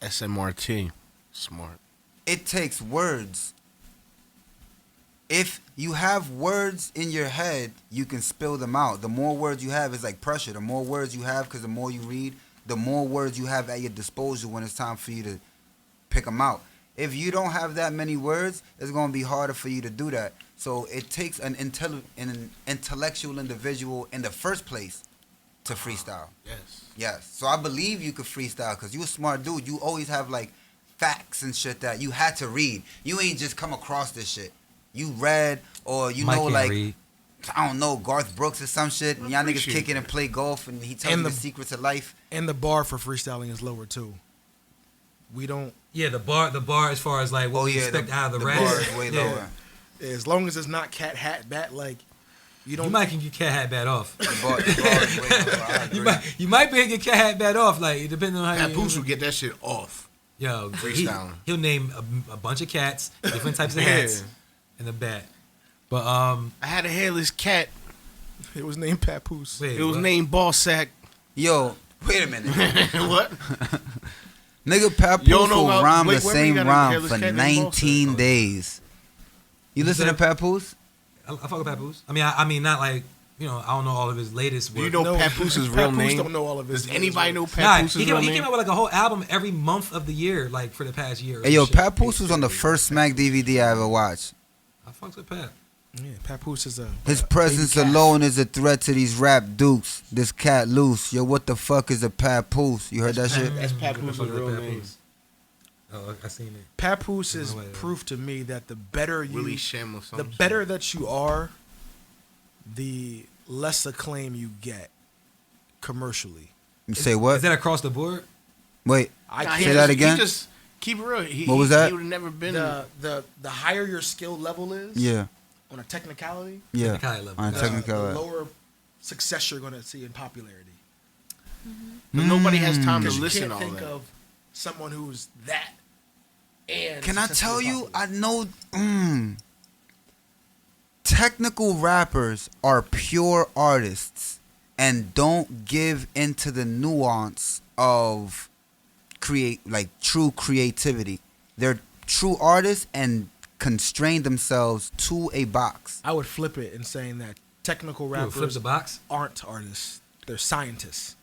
SMRT. Smart. It takes words. If you have words in your head, you can spill them out. The more words you have is like pressure. The more words you have, because the more you read, the more words you have at your disposal when it's time for you to pick them out. If you don't have that many words, it's going to be harder for you to do that. So it takes an intellectual individual in the first place to freestyle. Yes. Yes. So I believe you could freestyle because you a smart dude. You always have like facts and shit that you had to read. You ain't just come across this shit. You read or you Mike know can't like read. I don't know Garth Brooks or some shit, and y'all niggas appreciate kicking that. and play golf, and he tells And you the- the secrets of life. And the bar for freestyling is lower too. We don't. Yeah, the bar as far as like what we expect out of the rap. bar is way Yeah. lower. As long as it's not cat hat bat, like you don't. You might can get cat hat bat off. The bar is way lower. I agree. You might be able to get cat hat bat off, like depending on how Papoose will get that shit off. Yo, Freestyling. he'll name a bunch of cats, different types of Yeah. hats, and a bat. But I had a hairless cat. It was named Papoose. wait, It was what? named Ballsack. Yo, wait a minute. What? Nigga, Papoose You don't know will about rhyme the Blake Webber? same You got a rhyme hairless for cat named 19 Ballsack. days. You listen to said- Papoose? I fuck with Papoose. I mean, not like you know, I don't know all of his latest Do work. you know Papoose' real name? don't know all of his. Does anybody know Nah, Papoose' he real came name? out with like a whole album every month of the year, like for the past year. or Hey, yo, some shit. Papoose was on the first Smack DVD I ever watched. I fucks with Pat. Yeah, Papoose is a. His presence baby cat. alone is a threat to these rap dukes. This cat loose. Yo, what the fuck is a Papoose? You heard that shit? That's Who the Papoose' fuck is real Papoose? name. Oh, I seen it. Papoose is No way. proof to me that the better you, Willie Shem or the something. better that you are, the less acclaim you get commercially. You say what? Is that across the board? Wait, I Nah, can't he Say just- that again? He just keep it real. What was that? He would have never been. the higher your skill level is. yeah, On a technicality, yeah. Technicality level. On a The- technical the level. lower success you're going to see in popularity. But nobody has time to Because you listen can't to all think that. of someone who's that. And Can I successfully tell you? popular. I know. Technical rappers are pure artists and don't give into the nuance of true creativity. They're true artists and constrain themselves to a box. I would flip it in saying that technical You would flip rappers the box. aren't artists; they're scientists,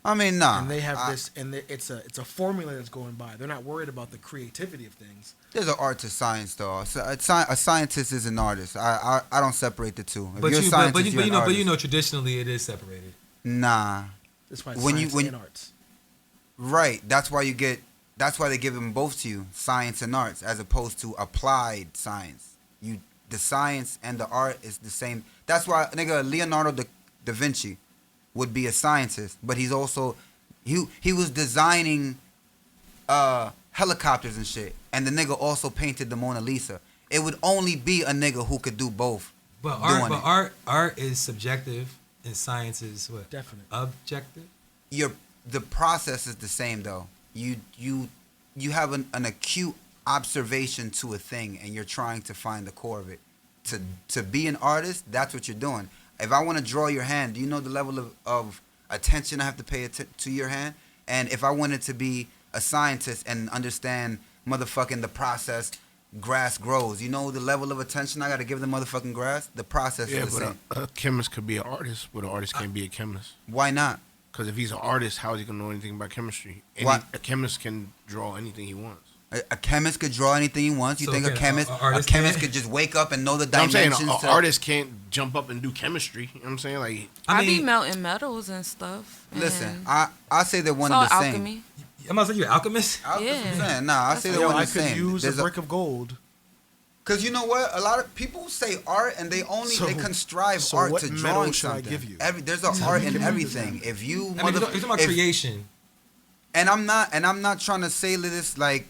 I mean, nah. and they have this. And it's a formula that's going by. They're not worried about the creativity of things. There's an art to science, though. A scientist is an artist. I don't separate the two. If But you're a you, scientist, but you, you're but you an know, but artist. you know, traditionally it is separated. Nah. That's why When you- science when- and arts. Right. That's why they give them both to you, science and arts, as opposed to applied science. The science and the art is the same. That's why nigga Leonardo da Vinci would be a scientist, but he's also he was designing helicopters and shit, and the nigga also painted the Mona Lisa. It would only be a nigga who could do both. But doing it. art is subjective, and science is what? Definite. Objective. The process is the same though. You have an acute observation to a thing, and you're trying to find the core of it. To be an artist, that's what you're doing. If I want to draw your hand, do you know the level of attention I have to pay to your hand? And if I wanted to be a scientist and understand motherfucking the process, grass grows. You know the level of attention I got to give the motherfucking grass. The process Yeah, is the but same. a chemist could be an artist, but an artist can't be a chemist. Why not? Because if he's an artist, how is he gonna know anything about chemistry? Why- A chemist can draw anything he wants. A chemist could draw anything he wants. You So think can a chemist, a a artist chemist can? could just wake up and know the You know what I'm saying dimensions? an artist can't jump up and do chemistry. You know what I'm saying? Like, I be melting metals and stuff. Listen, and I say they're one it's all of the same. alchemy. I'm about to say you're an alchemist. That's what I'm Yeah. saying. Nah, I say they're Yo, one I of the could same. use a There's brick of gold. Because you know what? A lot of people say art and they only So- they constrive so art what to metal drawing should I something. give you? There's an art in everything. If you I mean, you're talking about if- creation. and I'm not trying to say this like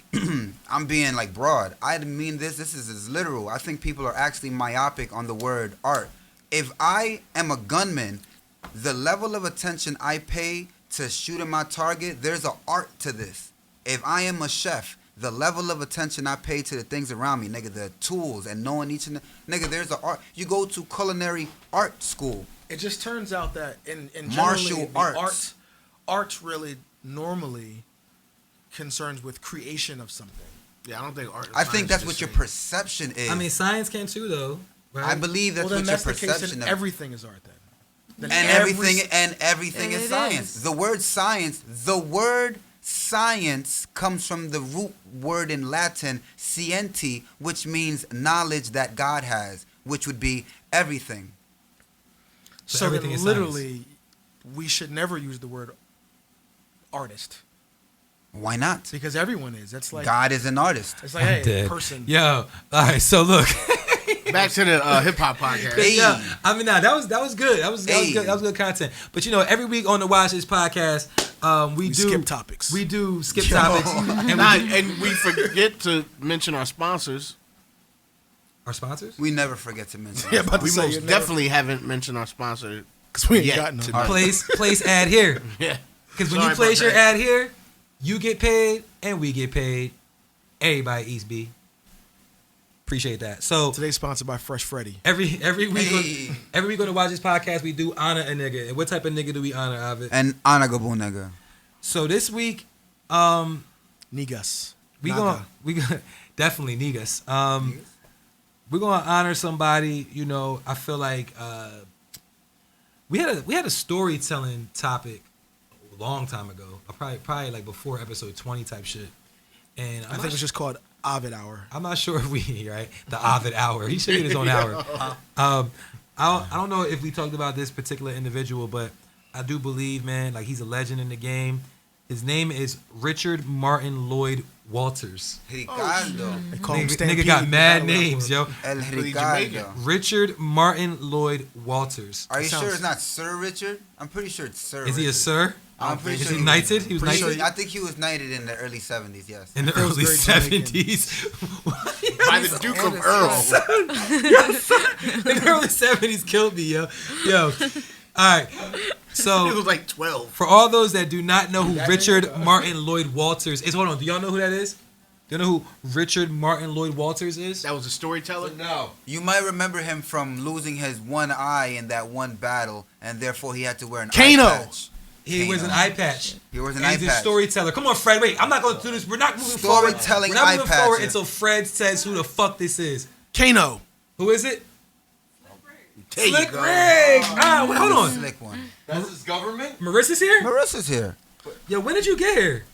I'm being like broad. I mean this is literal. I think people are actually myopic on the word art. If I am a gunman, the level of attention I pay to shooting my target, there's an art to this. If I am a chef, the level of attention I pay to the things around me, nigga, the tools and knowing each and nigga, there's an art. You go to culinary art school. It just turns out that in Martial generally, the arts. art really normally concerns with creation of something. yeah, I don't think art. and I think science that's is what the your same. perception is. I mean, science can too, though. Right? I believe that's Well, then what your that's the case. perception And of everything is art then. and everything is It science. is. The word science comes from the root word in Latin scienti, which means knowledge that God has, which would be everything. So So everything then is literally, we should never use the word artist Why not? because everyone is. That's like God is an artist. it's like I'm hey, dead. person. Yo, all right. So look, Back to the hip hop podcast. Hey. yeah, I mean, nah, that was good. That was Hey. good. That was good content. But you know, every week on the Watch This podcast, we do skip topics. We do skip topics, and Nah, we do and we forget to mention our sponsors. our sponsors. We never forget to mention. Yeah, but We say most you never- definitely haven't mentioned our sponsor. because we ain't yet got no. tonight. Place ad here. Yeah. Because when Sorry you place about your that. ad here, you get paid and we get paid. Everybody East B. Appreciate that. So Today's sponsored by Fresh Freddy. every week Hey. every week on the Watch This podcast, we do honor a nigga. And what type of nigga do we honor, Ovid? An honorable nigga. So this week, Negus. we Naga. gonna definitely Negus. We're gonna honor somebody. You know, I feel like we had a storytelling topic a long time ago. Probably like before episode 20 type shit. And I think it was just called Ovid Hour. I'm not sure if we right the Ovid Hour. He should get his own hour. I don't know if we talked about this particular individual, but I do believe, man, like he's a legend in the game. His name is Richard Martin Lloyd Walters. Ricardo. They call him Nigga Stampede. got mad names, yo. El Really Ricardo. Jamaican. Richard Martin Lloyd Walters. Are you Sounds- sure it's not Sir Richard? I'm pretty sure it's Sir Is he a Richard. sir? I'm pretty Is sure he knighted? He was Pretty knighted sure- I think he was knighted in the early 70s, yes. in the That was early very Jamaican. 70s. By the Duke of Earl. In the early 70s killed me, yo. Yo. All right. He So was like 12. for all those that do not know who Richard Martin Lloyd Walters is, hold on. Do y'all know who that is? Do you know who Richard Martin Lloyd Walters is? That was a storyteller? No. You might remember him from losing his one eye in that one battle, and therefore he had to wear an Kano. eye patch. He wears an eye patch. He wears an And eye he's a patch. storyteller. Come on, Fred. Wait, I'm not going to do this. We're not moving forward. Storytelling We're not eye moving forward patches. until Fred says who the fuck this is. Kano. Who is it? There you Slick go. Rick. Ah, wait, hold on. Slick one. That's his government? Marissa's here? Marissa's here. Yo, when did you get here?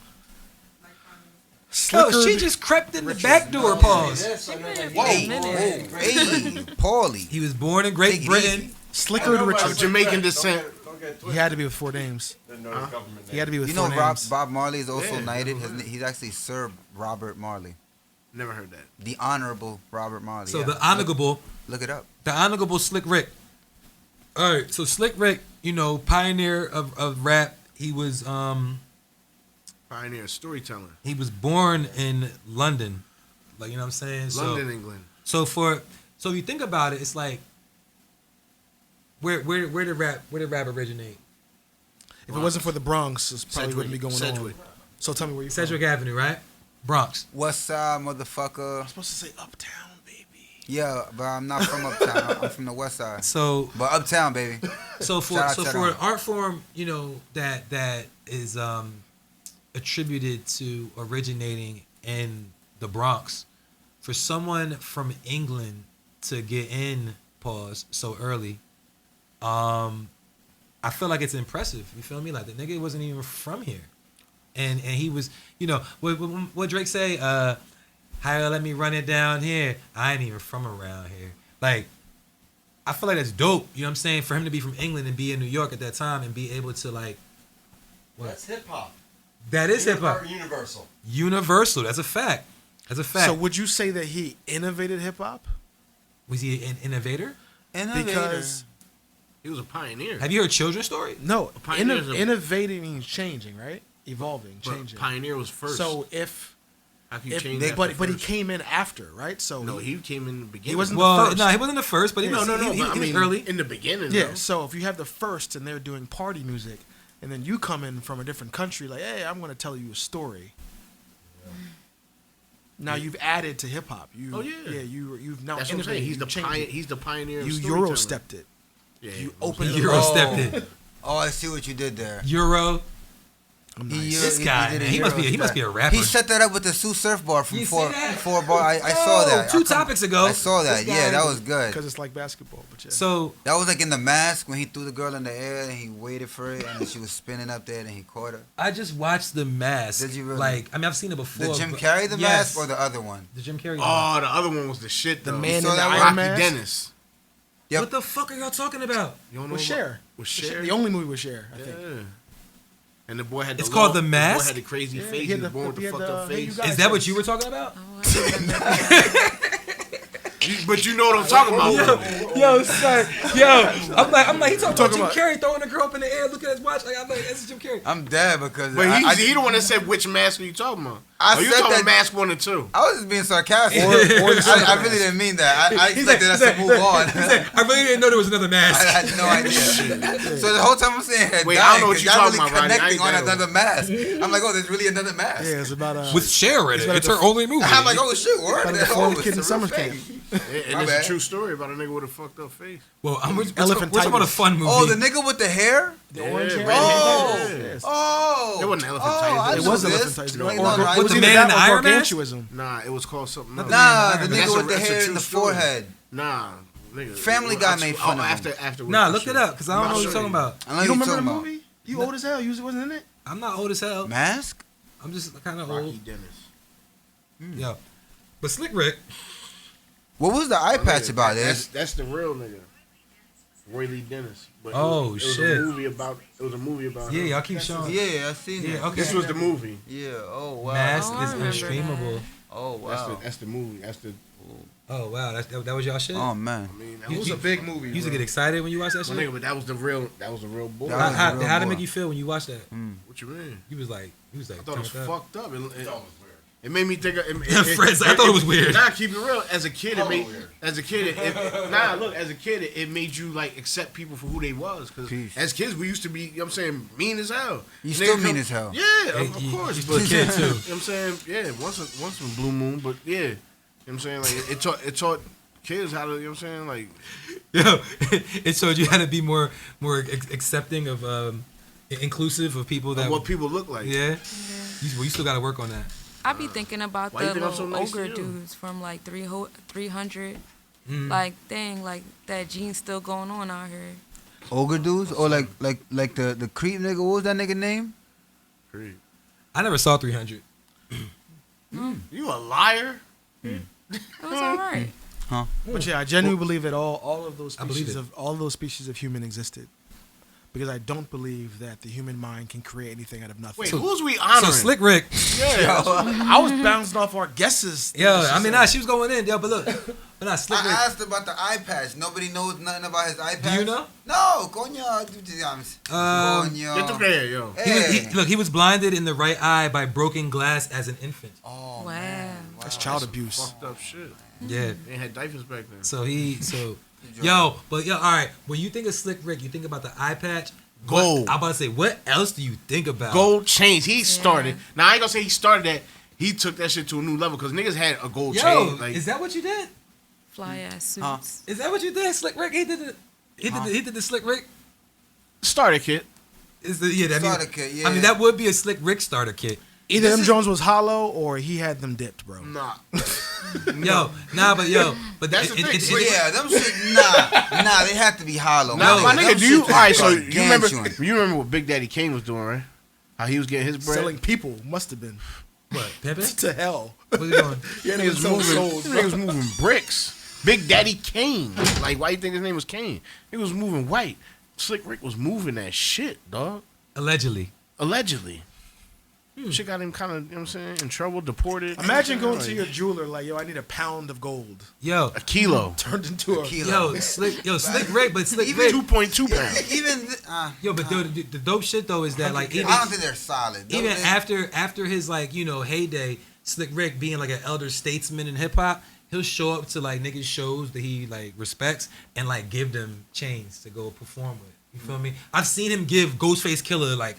Slicker. Oh, she just crept in the back door. Pause. Yes, I know that. Hey, minute. hey, Paulie. He was born in Take Great it Britain. easy. Slickered Richard. Jamaican descent. Don't get He twisted. had to be with 4 names. Didn't know his government He had to be with You 4 know, names. Bob Marley is also Yeah. knighted. He's actually Sir Robert Marley, Never heard that. the Honorable Robert Marley. So yeah. the honorable Look it up. Slick Rick. All right, so Slick Rick, you know, pioneer of rap. He was Pioneer storyteller. he was born in London, like you know what I'm saying. London, England. So if you think about it, it's like where did rap originate? If it wasn't for the Bronx, this probably wouldn't be going Sedgwick. on. So tell me where you're Sedgwick from. Avenue, right? Bronx. What's side, motherfucker? I'm supposed to say Uptown, baby. Yeah, but I'm not from Uptown. I'm from the West Side. So But Uptown, baby. So for Shout out so to for them. an art form, you know, that is attributed to originating in the Bronx, for someone from England to get in so early, I feel like it's impressive. You feel me? Like the nigga wasn't even from here, and he was, you know, what Drake say? How you let me run it down here? I ain't even from around here. Like, I feel like that's dope. You know what I'm saying? For him to be from England and be in New York at that time and be able to like, what? That's hip hop. That is hip hop. Universal. Universal. That's a fact. That's a fact. So would you say that he innovated hip hop? Was he an innovator? Because He was a pioneer. Have you heard Children's Story? no, pioneer is a- innovating means changing, right? Evolving, But changing. pioneer was first. So if how can you change that? but for he first? came in after, right? So No, he came in the beginning. He wasn't Well, the first. no, he wasn't the first, but he was, no. he But I was mean, early. in the beginning. yeah. though. So if you have the first and they're doing party music, and then you come in from a different country, like, hey, I'm going to tell you a story. Now you've added to hip hop. You, Oh, yeah. You've now That's what I'm saying. innovated. He's the you've changed it. He's the pioneer. Of You storytelling. Euro stepped it. Yeah, You most opened definitely. the Euro door. stepped it. Oh, I see what you did there. Euro. I'm He- nice. This he guy, did man, a he must be Euro a step. rapper. He set that up with the Sue Surfboard from You see four that? bar. I saw that. Two I come- topics ago. I saw that. This Yeah, guy- that was good. Because it's like basketball. But yeah. So That was like in The Mask when he threw the girl in the air and he waited for it and then she was spinning up there and he caught her. I just watched The Mask. Did you really? Like, I mean, I've seen it before. The Jim but- Carrey The Yes. Mask or the other one? The Jim Carrey. Oh, the other one was the shit. The though. man saw in the that Iron Rocky Mask Dennis. Yep. What the fuck are y'all talking about? You don't know with about- Cher. With Cher. The only movie with Cher, I Yeah. think. And the boy had. It's the called long- The Mask? The boy had the crazy Yeah, face. he He had was the- born with he the had fucked up the- hey, you face. guys- Is that what you were talking about? But you know what I'm talking about. Yo, son, yo, I'm like, he talking about Jim about- Carrey throwing the girl up in the air, looking at his watch. Like, I'm like, that's Jim Carrey. I'm dead because But I, he the one that said which mask are you talking about? I Oh, you said talking that- about mask 1 and 2? I was just being sarcastic. Or the I really didn't mean that. I He's expected us to move on. He said, I really didn't know there was another I mask. had no idea. So the whole time I'm saying, Wait, I don't know what you you're y'all talking really about, Rodney. I connecting ain't on got it. another mask. I'm like, oh, there's really another mask. Yeah, it's about With Cher in it. It's her only movie. I'm like, oh shit, word. about a Oh, deformed it's kid in a summer real camp. thing. And My it's bad. a true story about a nigga with a fucked up face. Well, we're Elephantitis. talking about a fun movie. Oh, the nigga with the hair? The orange hair. red Oh. hair. Yes. Oh. It wasn't elephantitis. I It It knew was this. elephantitis. No, Or- no, or- no, I it was the either man that in the or Iron Mask? gargantuism. Nah, it was called something else. Nah, the That's nigga with the that's a hair in true the story. forehead. Nah, nigga. Family Guy made fun of him. after. Nah, look it up because I don't know what you're talking about. I know You don't you're remember the talking movie? You old as hell. You wasn't in it. I'm not old as hell. about Mask. I'm just kind of Rocky old. Dennis. Yo, but Slick Rick. What was the eye patch about? That's the real nigga. Roy Lee Dennis. But Oh, it was shit. A movie about. It was a movie about. Yeah, him. y'all keep showing. Yeah, I seen Yeah, that. okay. This was the movie. Yeah. Oh wow. Mask Oh, I is remember unstreamable. Oh wow. That's the movie. That's the. Oh wow, that was y'all shit. Oh man. I mean, that It was a big movie. You used to bro. get excited when you watched that My shit. nigga, but that was the real. That was the real boy. That was How the real did it boy. make you feel when you watched that? What you mean? You was like, I thought it was turned up. fucked up. It made me think of. Fred's like, I thought it was weird. Nah, keep it real. As a kid, it made. weird. As a kid, as a kid, it made you like accept people for who they was. Because Peace. as kids, we used to be. You know what I'm saying, mean as hell. You Nigga still mean come- as hell. Yeah, Hey, of you course. used But to be a kid, too. You know what I'm saying, yeah, once in Blue Moon, but yeah, you know what I'm saying, like it taught kids how to. You know what I'm saying, like. Yo, it showed you how to be more accepting of inclusive of people that. Of what people look like. Yeah. You still got to work on that. I be thinking about Why you the think I'm so little nice to ogre you? dudes from like 300. Mm. Like, dang, like that gene's still going on out here. Ogre dudes or like the creep nigga. What was that nigga name? Great. I never saw 300. You a liar? It was alright. But yeah, I genuinely believe that all of those I believe species of human existed, because I don't believe that the human mind can create anything out of nothing. Wait, who's we honoring? So Slick Rick. Yeah. I was bouncing off our guesses. Yo, I mean, she was going in. Yo, but look, but nah, Slick I Rick. asked about the eye patch. Nobody knows nothing about his eye patch. Do you know? No, coño. Get the player, yo. Look, he was blinded in the right eye by broken glass as an infant. Oh, Wow. man. That's child abuse. Fucked up shit. Yeah. They had diapers back then. So all right. When you think of Slick Rick, you think about the eye patch. Gold. I'm about to say, what else do you think about? Gold chains. He started. Now I ain't gonna say he started that. He took that shit to a new level because niggas had a gold Yo, chain. Like, is that what you did? Fly ass suits. Huh? Is that what you did, Slick Rick? He did the Slick Rick. starter kit. Starter kit, yeah. I mean, that would be a Slick Rick starter kit. Either them Jones was hollow or he had them dipped, bro. Nah. But That's the thing. Yeah, them shit, nah, they have to be hollow. Nah, my Them nigga, do you? shits All right, is so you gargantuan. remember what Big Daddy Kane was doing, right? How he was getting his bread. Selling people must have been What, pimping? to hell. What are you doing? Yeah, Niggas niggas moving bricks. Big Daddy Kane. Like, why you think his name was Kane? He was moving white. Slick Rick was moving that shit, dog. Allegedly. Allegedly. Shit got him kind of, you know what I'm saying, in trouble, deported. Imagine going to Like, your jeweler like, yo, I need a pound of gold. Yo, a kilo. Turned into a Kilo. Slick Rick, but Slick Even Rick. 2.2 pounds. Even But the dope shit though is that like even I don't think they're solid. even They- after his like heyday, Slick Rick being like an elder statesman in hip hop, he'll show up to like niggas shows that he like respects and like give them chains to go perform with. You feel me? I've seen him give Ghostface Killer like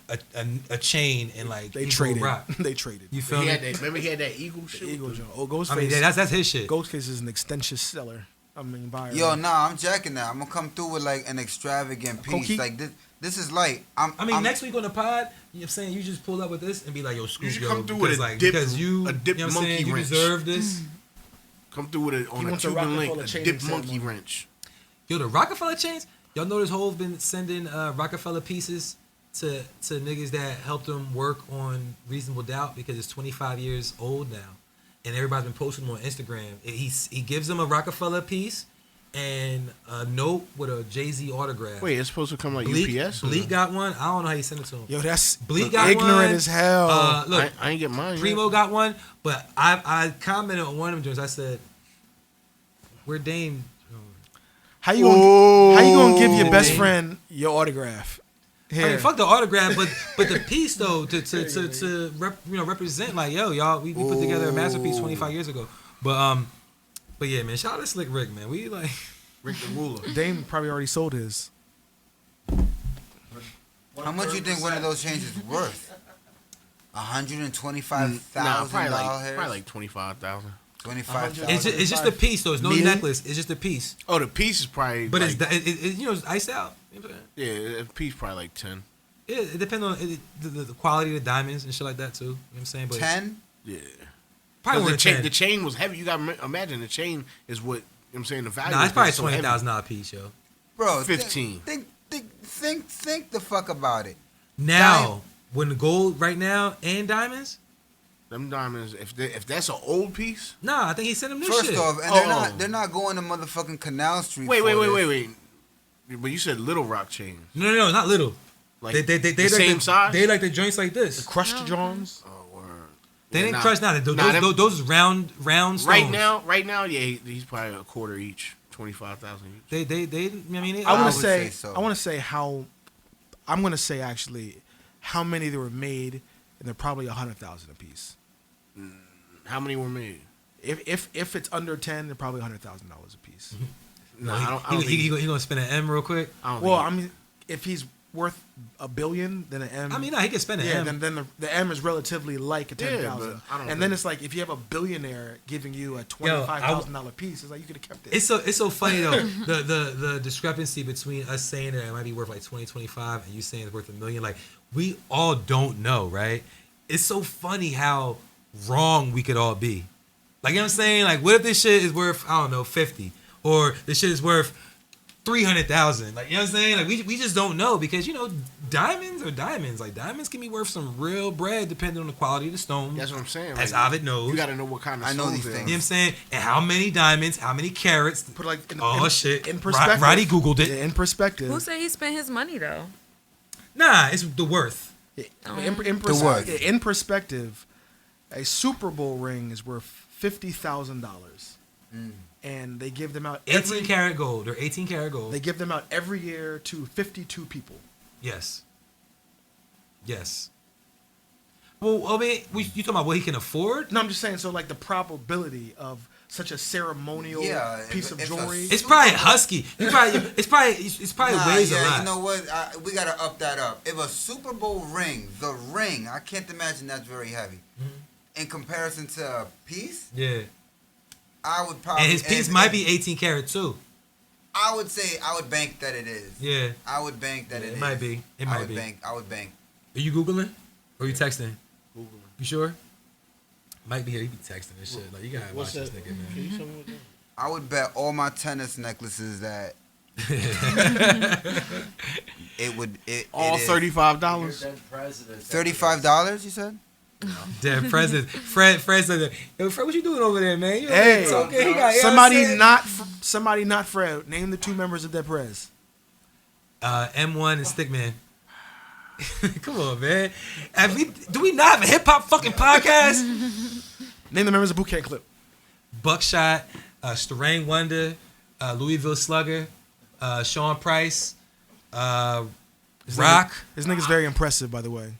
a chain and like they he go traded. rock. They traded. You feel He me? had that, remember he had that eagle shit? Eagle with Joe. Oh, Ghostface. I mean that's his shit. Ghostface is an extensious seller. I mean, buyer. Yo, nah, I'm jacking that. I'm gonna come through with like an extravagant piece. Coquille? Like this is light. Next week on the pod, you know what I'm saying, you just pull up with this and be like, yo, Scoop, should yo, come through because, with a like, dip- because you, a dip you know what I'm monkey saying, you wrench. deserve this. Come through with it on a wants a Cuban link, Rockefeller a chain dip ceremony. monkey wrench. Yo, the Rockefeller chains, y'all know this whole been sending Rockefeller pieces to niggas that helped them work on Reasonable Doubt because it's 25 years old now. And everybody's been posting them on Instagram. He gives them a Rockefeller piece and a note with a Jay-Z autograph. Wait, it's supposed to come like Bleak, UPS? or Bleak no? got one. I don't know how you sent it to him. Yo, that's Bleak got ignorant one. as hell. Look, I ain't get mine Primo yet. got one, but I commented on one of them joints. I said, "Where Dame?" how you gonna give your best friend your autograph? Here. I mean, fuck the autograph, but the piece though to represent like y'all we put together a masterpiece 25 years ago. But yeah, man, shout out to Slick Rick, man. We like Rick the Ruler. Dame probably already sold his. How much you think one of those chains is worth? $125,000. Nah, probably like 25,000. 25,000. it's just a piece though. It's no Million? necklace. It's just a piece. Oh, the piece is probably. But like, it's iced out. You know what I'm saying? yeah, a piece probably like 10. Yeah, it depends on the quality of the diamonds and shit like that too. You know what I'm saying? But 10? Yeah. probably The one chain, chain. the chain was heavy. You got to imagine the chain is what, you know what I'm saying? The value. Nah, it's is probably so heavy. $20,000 piece, yo. Bro, 15. Think the fuck about it. Now, when the gold right now and diamonds, Them diamonds, if that's an old piece. nah, I think he sent him new First shit. off, and they're not going to motherfucking Canal Street. Wait. for this. But you said Little Rock chains. No, not little. Like They the like same size. They like the joints like this. Crushed Johns. Oh, word. They Yeah, didn't nah. crush now. Those is round stones. Right now, yeah, he's probably a quarter each, 25,000 each. They I mean, I want would to say say. so. I want to say how. I'm going to say actually how many they were made, and they're probably 100,000 a piece. How many were made? If it's under 10, they're probably $100,000 a piece. No, I don't think. he gonna spend an M real quick. I don't Well, think- I mean, if he's worth $1 billion, then an M. I mean, no, he can spend an yeah, M. then the M is relatively like a Yeah, 10,000. but I don't And then think- it's like if you have a billionaire giving you a $25,000 piece, it's like you could have kept it. It's so funny though the discrepancy between us saying that it might be worth like 20, 25 and you saying it's worth $1 million. Like we all don't know, right? It's so funny how wrong we could all be. Like you know what I'm saying? Like what if this shit is worth, I don't know, 50 or this shit is worth 300,000? Like you know what I'm saying? Like we just don't know because diamonds are diamonds. Like diamonds can be worth some real bread depending on the quality of the stone. That's what I'm saying. As like, Ovid knows. You got to know what kind of I know stones these they things. You know what I'm saying? And how many diamonds, how many carats. Put like Shit. in perspective. Roddy Googled it. Yeah, in perspective. Who said he spent his money though? Nah, it's the worth. worth. In perspective, a Super Bowl ring is worth $50,000, and they give them out 18 karat gold or 18 karat gold. They give them out every year to 52 people. Yes. Well, I mean, you talking about what he can afford? No, I'm just saying. So, like the probability of such a ceremonial piece of if a jewelry. It's probably husky. It's probably Nah, weighs a yeah, lot. you know what? We gotta up that up. If a Super Bowl ring, the ring, I can't imagine that's very heavy. In comparison to a piece, Yeah. I would probably. And his piece might be 18 karat too. I would say I would bank that it is. Yeah. I would bank that Yeah, it it is. might be. It I might would be. bank. I would bank. Are you Googling? Or are you texting? Google. You sure? Might be here. You be texting and shit. Like, you gotta watch this nigga, man. Can you tell me what that is? I would bet all my tennis necklaces that it would. All $35. $35. You said? Damn, President. Fred said, yo, Fred, what you doing over there, man? You Hey, it's okay. He got, you know what I'm somebody not Fred. Name the two members of that press. saying? M1 and Stickman. Come on, man. Do we not have a hip hop fucking podcast? Name the members of Boot Camp Clip. Buckshot, Starain Wonder, Louisville Slugger, Sean Price, Rock. This nigga's very impressive, by the way.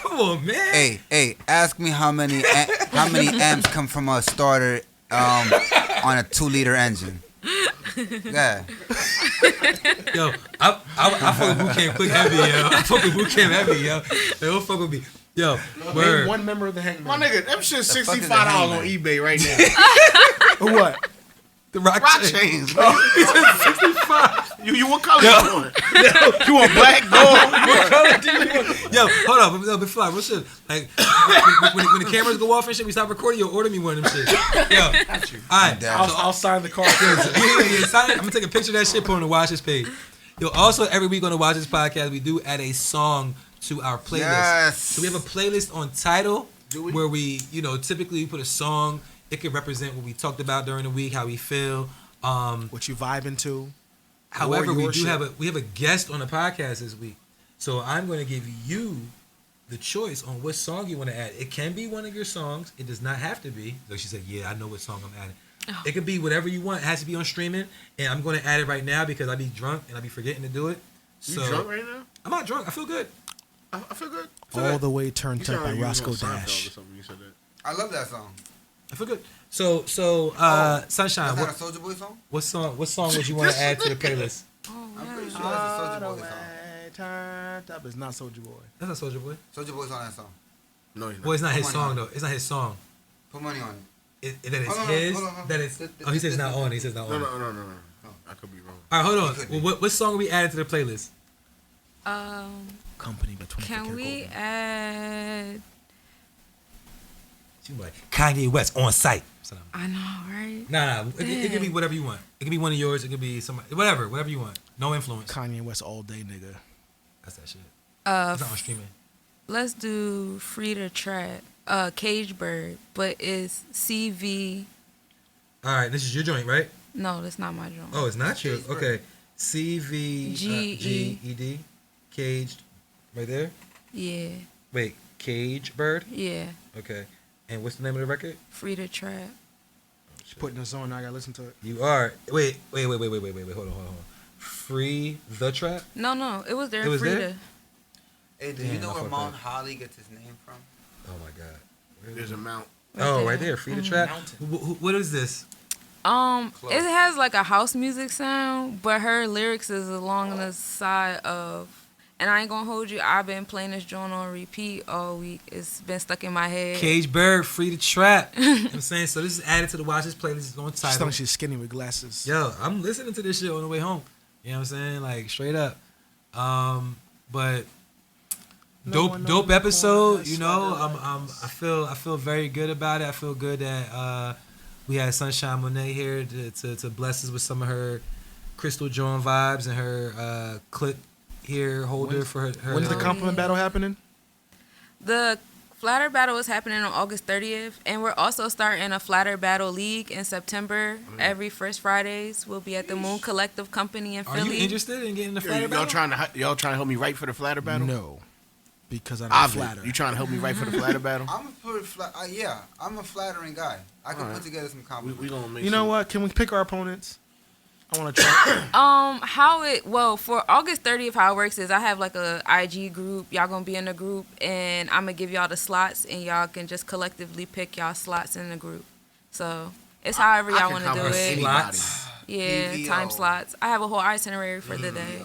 Come on, man. Hey, ask me how many amps come from a starter on a 2-liter engine. Yeah. Yo, I fuck with Boot Camp quick heavy, yo. I fuck with Boot Camp heavy, yo. They don't fuck with me. Yo, Name word. one member of the Hangman. My nigga, them shit fuck is $65 a hangman? on eBay right now. Or what? The Rock Rock chain. chains, bro. 65. You what color you want? You want black, gold? Yo, hold up. No, before I, what's shit? Like, when the cameras go off and shit, we stop recording, you'll order me one of them shit. Yo, all right. I'll sign the card. Yeah, sign it. I'm gonna take a picture of that shit, put it on the Watch This page. Yo, also every week on the Watch This podcast, we do add a song to our playlist. Yes. So we have a playlist on Tidal Do we? where we, typically we put a song. It can represent what we talked about during the week, how we feel. What you vibing to? However, Or we your do shit. have a guest on the podcast this week. So I'm going to give you the choice on what song you want to add. It can be one of your songs. It does not have to be. So she said, yeah, I know what song I'm adding. Oh. It could be whatever you want. It has to be on streaming. And I'm going to add it right now because I be drunk and I be forgetting to do it. You So drunk right now? I'm not drunk. I feel good. I feel good. All the way turned You up by sound like you was Roscoe on Seinfeld Dash. or something. You said that. I love that song. I feel good. So Sunshine, Is that a Soulja Boy song? what song would you want to add to the playlist? I'm pretty sure that's a Soulja Boy song. Turned up is not Soulja Boy. That's not Soulja Boy. Soulja Boy's on that song. No, he's not. Well, it's not his Come on, song now. though. It's not his song. Put money on it. That it's Hold on, his. hold on. That it's. Oh, he says it's not on. He says not on. No. I could be wrong. All right, hold on. It could be. Well, what song are we adding to the playlist? Company between. Can we add? She's like Kanye West on site. So, I know, right? nah. It could be whatever you want. It could be one of yours. It could be somebody. Whatever you want. No influence. Kanye West all day, nigga. That's that shit. Uh, It's not on streaming. let's do Free to Trap. Cage Bird, but it's CV. All right, this is your joint, right? No, that's not my joint. Oh, it's not yours. Okay. CVGED. Caged. Right there? Yeah, Wait, Cage Bird? yeah. Okay. And what's the name of the record? Free to Trap. Putting us on, I gotta listen to it. You are. Wait. Hold on. Free the Trap? No, it was there. It was Free there? to. Hey, do Damn, you know I where fucked Mount up. Holly gets his name from? Oh my God. There's a mount. Oh, right there. Free the Trap. Mountain. What is this? It has like a house music sound, but her lyrics is along the side of. And I ain't gonna hold you. I've been playing this joint on repeat all week. It's been stuck in my head. Cage Bird, Free the Trap. You know what I'm saying? So this is added to the Watch This playlist. It's on She's title. telling she's skinny with glasses. Yo, I'm listening to this shit on the way home. You know what I'm saying? Like straight up. But No one dope knows episode. the You know, corner. I feel very good about it. I feel good that we had Sunshine Monie here to bless us with some of her crystal John vibes and her clip here holder for her. When's the compliment battle happening? The Flatter Battle is happening on August 30th, and we're also starting a Flatter Battle League in September. Every first Fridays, we'll be at the Moon Collective Company in Are Philly. you interested in getting the flatter Y'all battle? trying to help me write for the flatter battle? No, because I'm a Obviously. flatter. You trying to help me write for the flatter battle? I'm a pretty I'm a flattering guy. I can put together some compliments. We gonna make. You know some- what? Can we pick our opponents? I want to try. For August 30th, how it works is I have like a IG group. Y'all gonna be in the group, and I'm gonna give y'all the slots, and y'all can just collectively pick y'all slots in the group. So it's however I y'all can want to do converse it. anybody. Yeah, PVO. time slots. I have a whole itinerary for the day.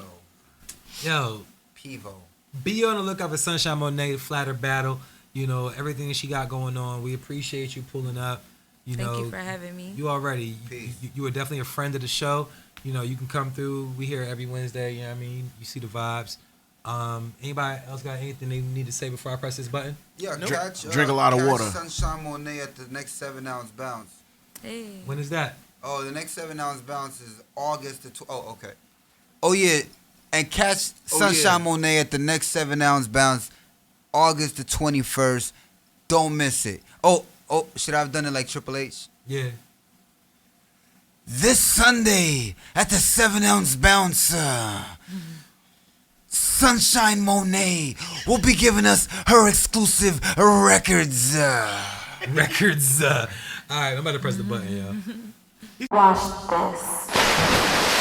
Yo, Pivo. be on the lookout for Sunshine Monie Flatter Battle. You know, everything that she got going on. We appreciate you pulling up. You Thank know, you for having me. you already, Peace. you are definitely a friend of the show. You know, you can come through. We here every Wednesday. You know what I mean? You see the vibes. Anybody else got anything they need to say before I press this button? Yeah, Nope. catch, Drink a lot of catch water. Sunshine Monie at the next 7-ounce bounce. Hey. When is that? Oh, the next 7-ounce bounce is August the okay. Oh yeah, and catch Sunshine Monie at the next 7-ounce bounce, August the 21st. Don't miss it. Oh, should I have done it like Triple H? Yeah. This Sunday at the 7-ounce bounce, Sunshine Monie will be giving us her exclusive records. Records. All right, I'm about to press the button, yo. Wash this.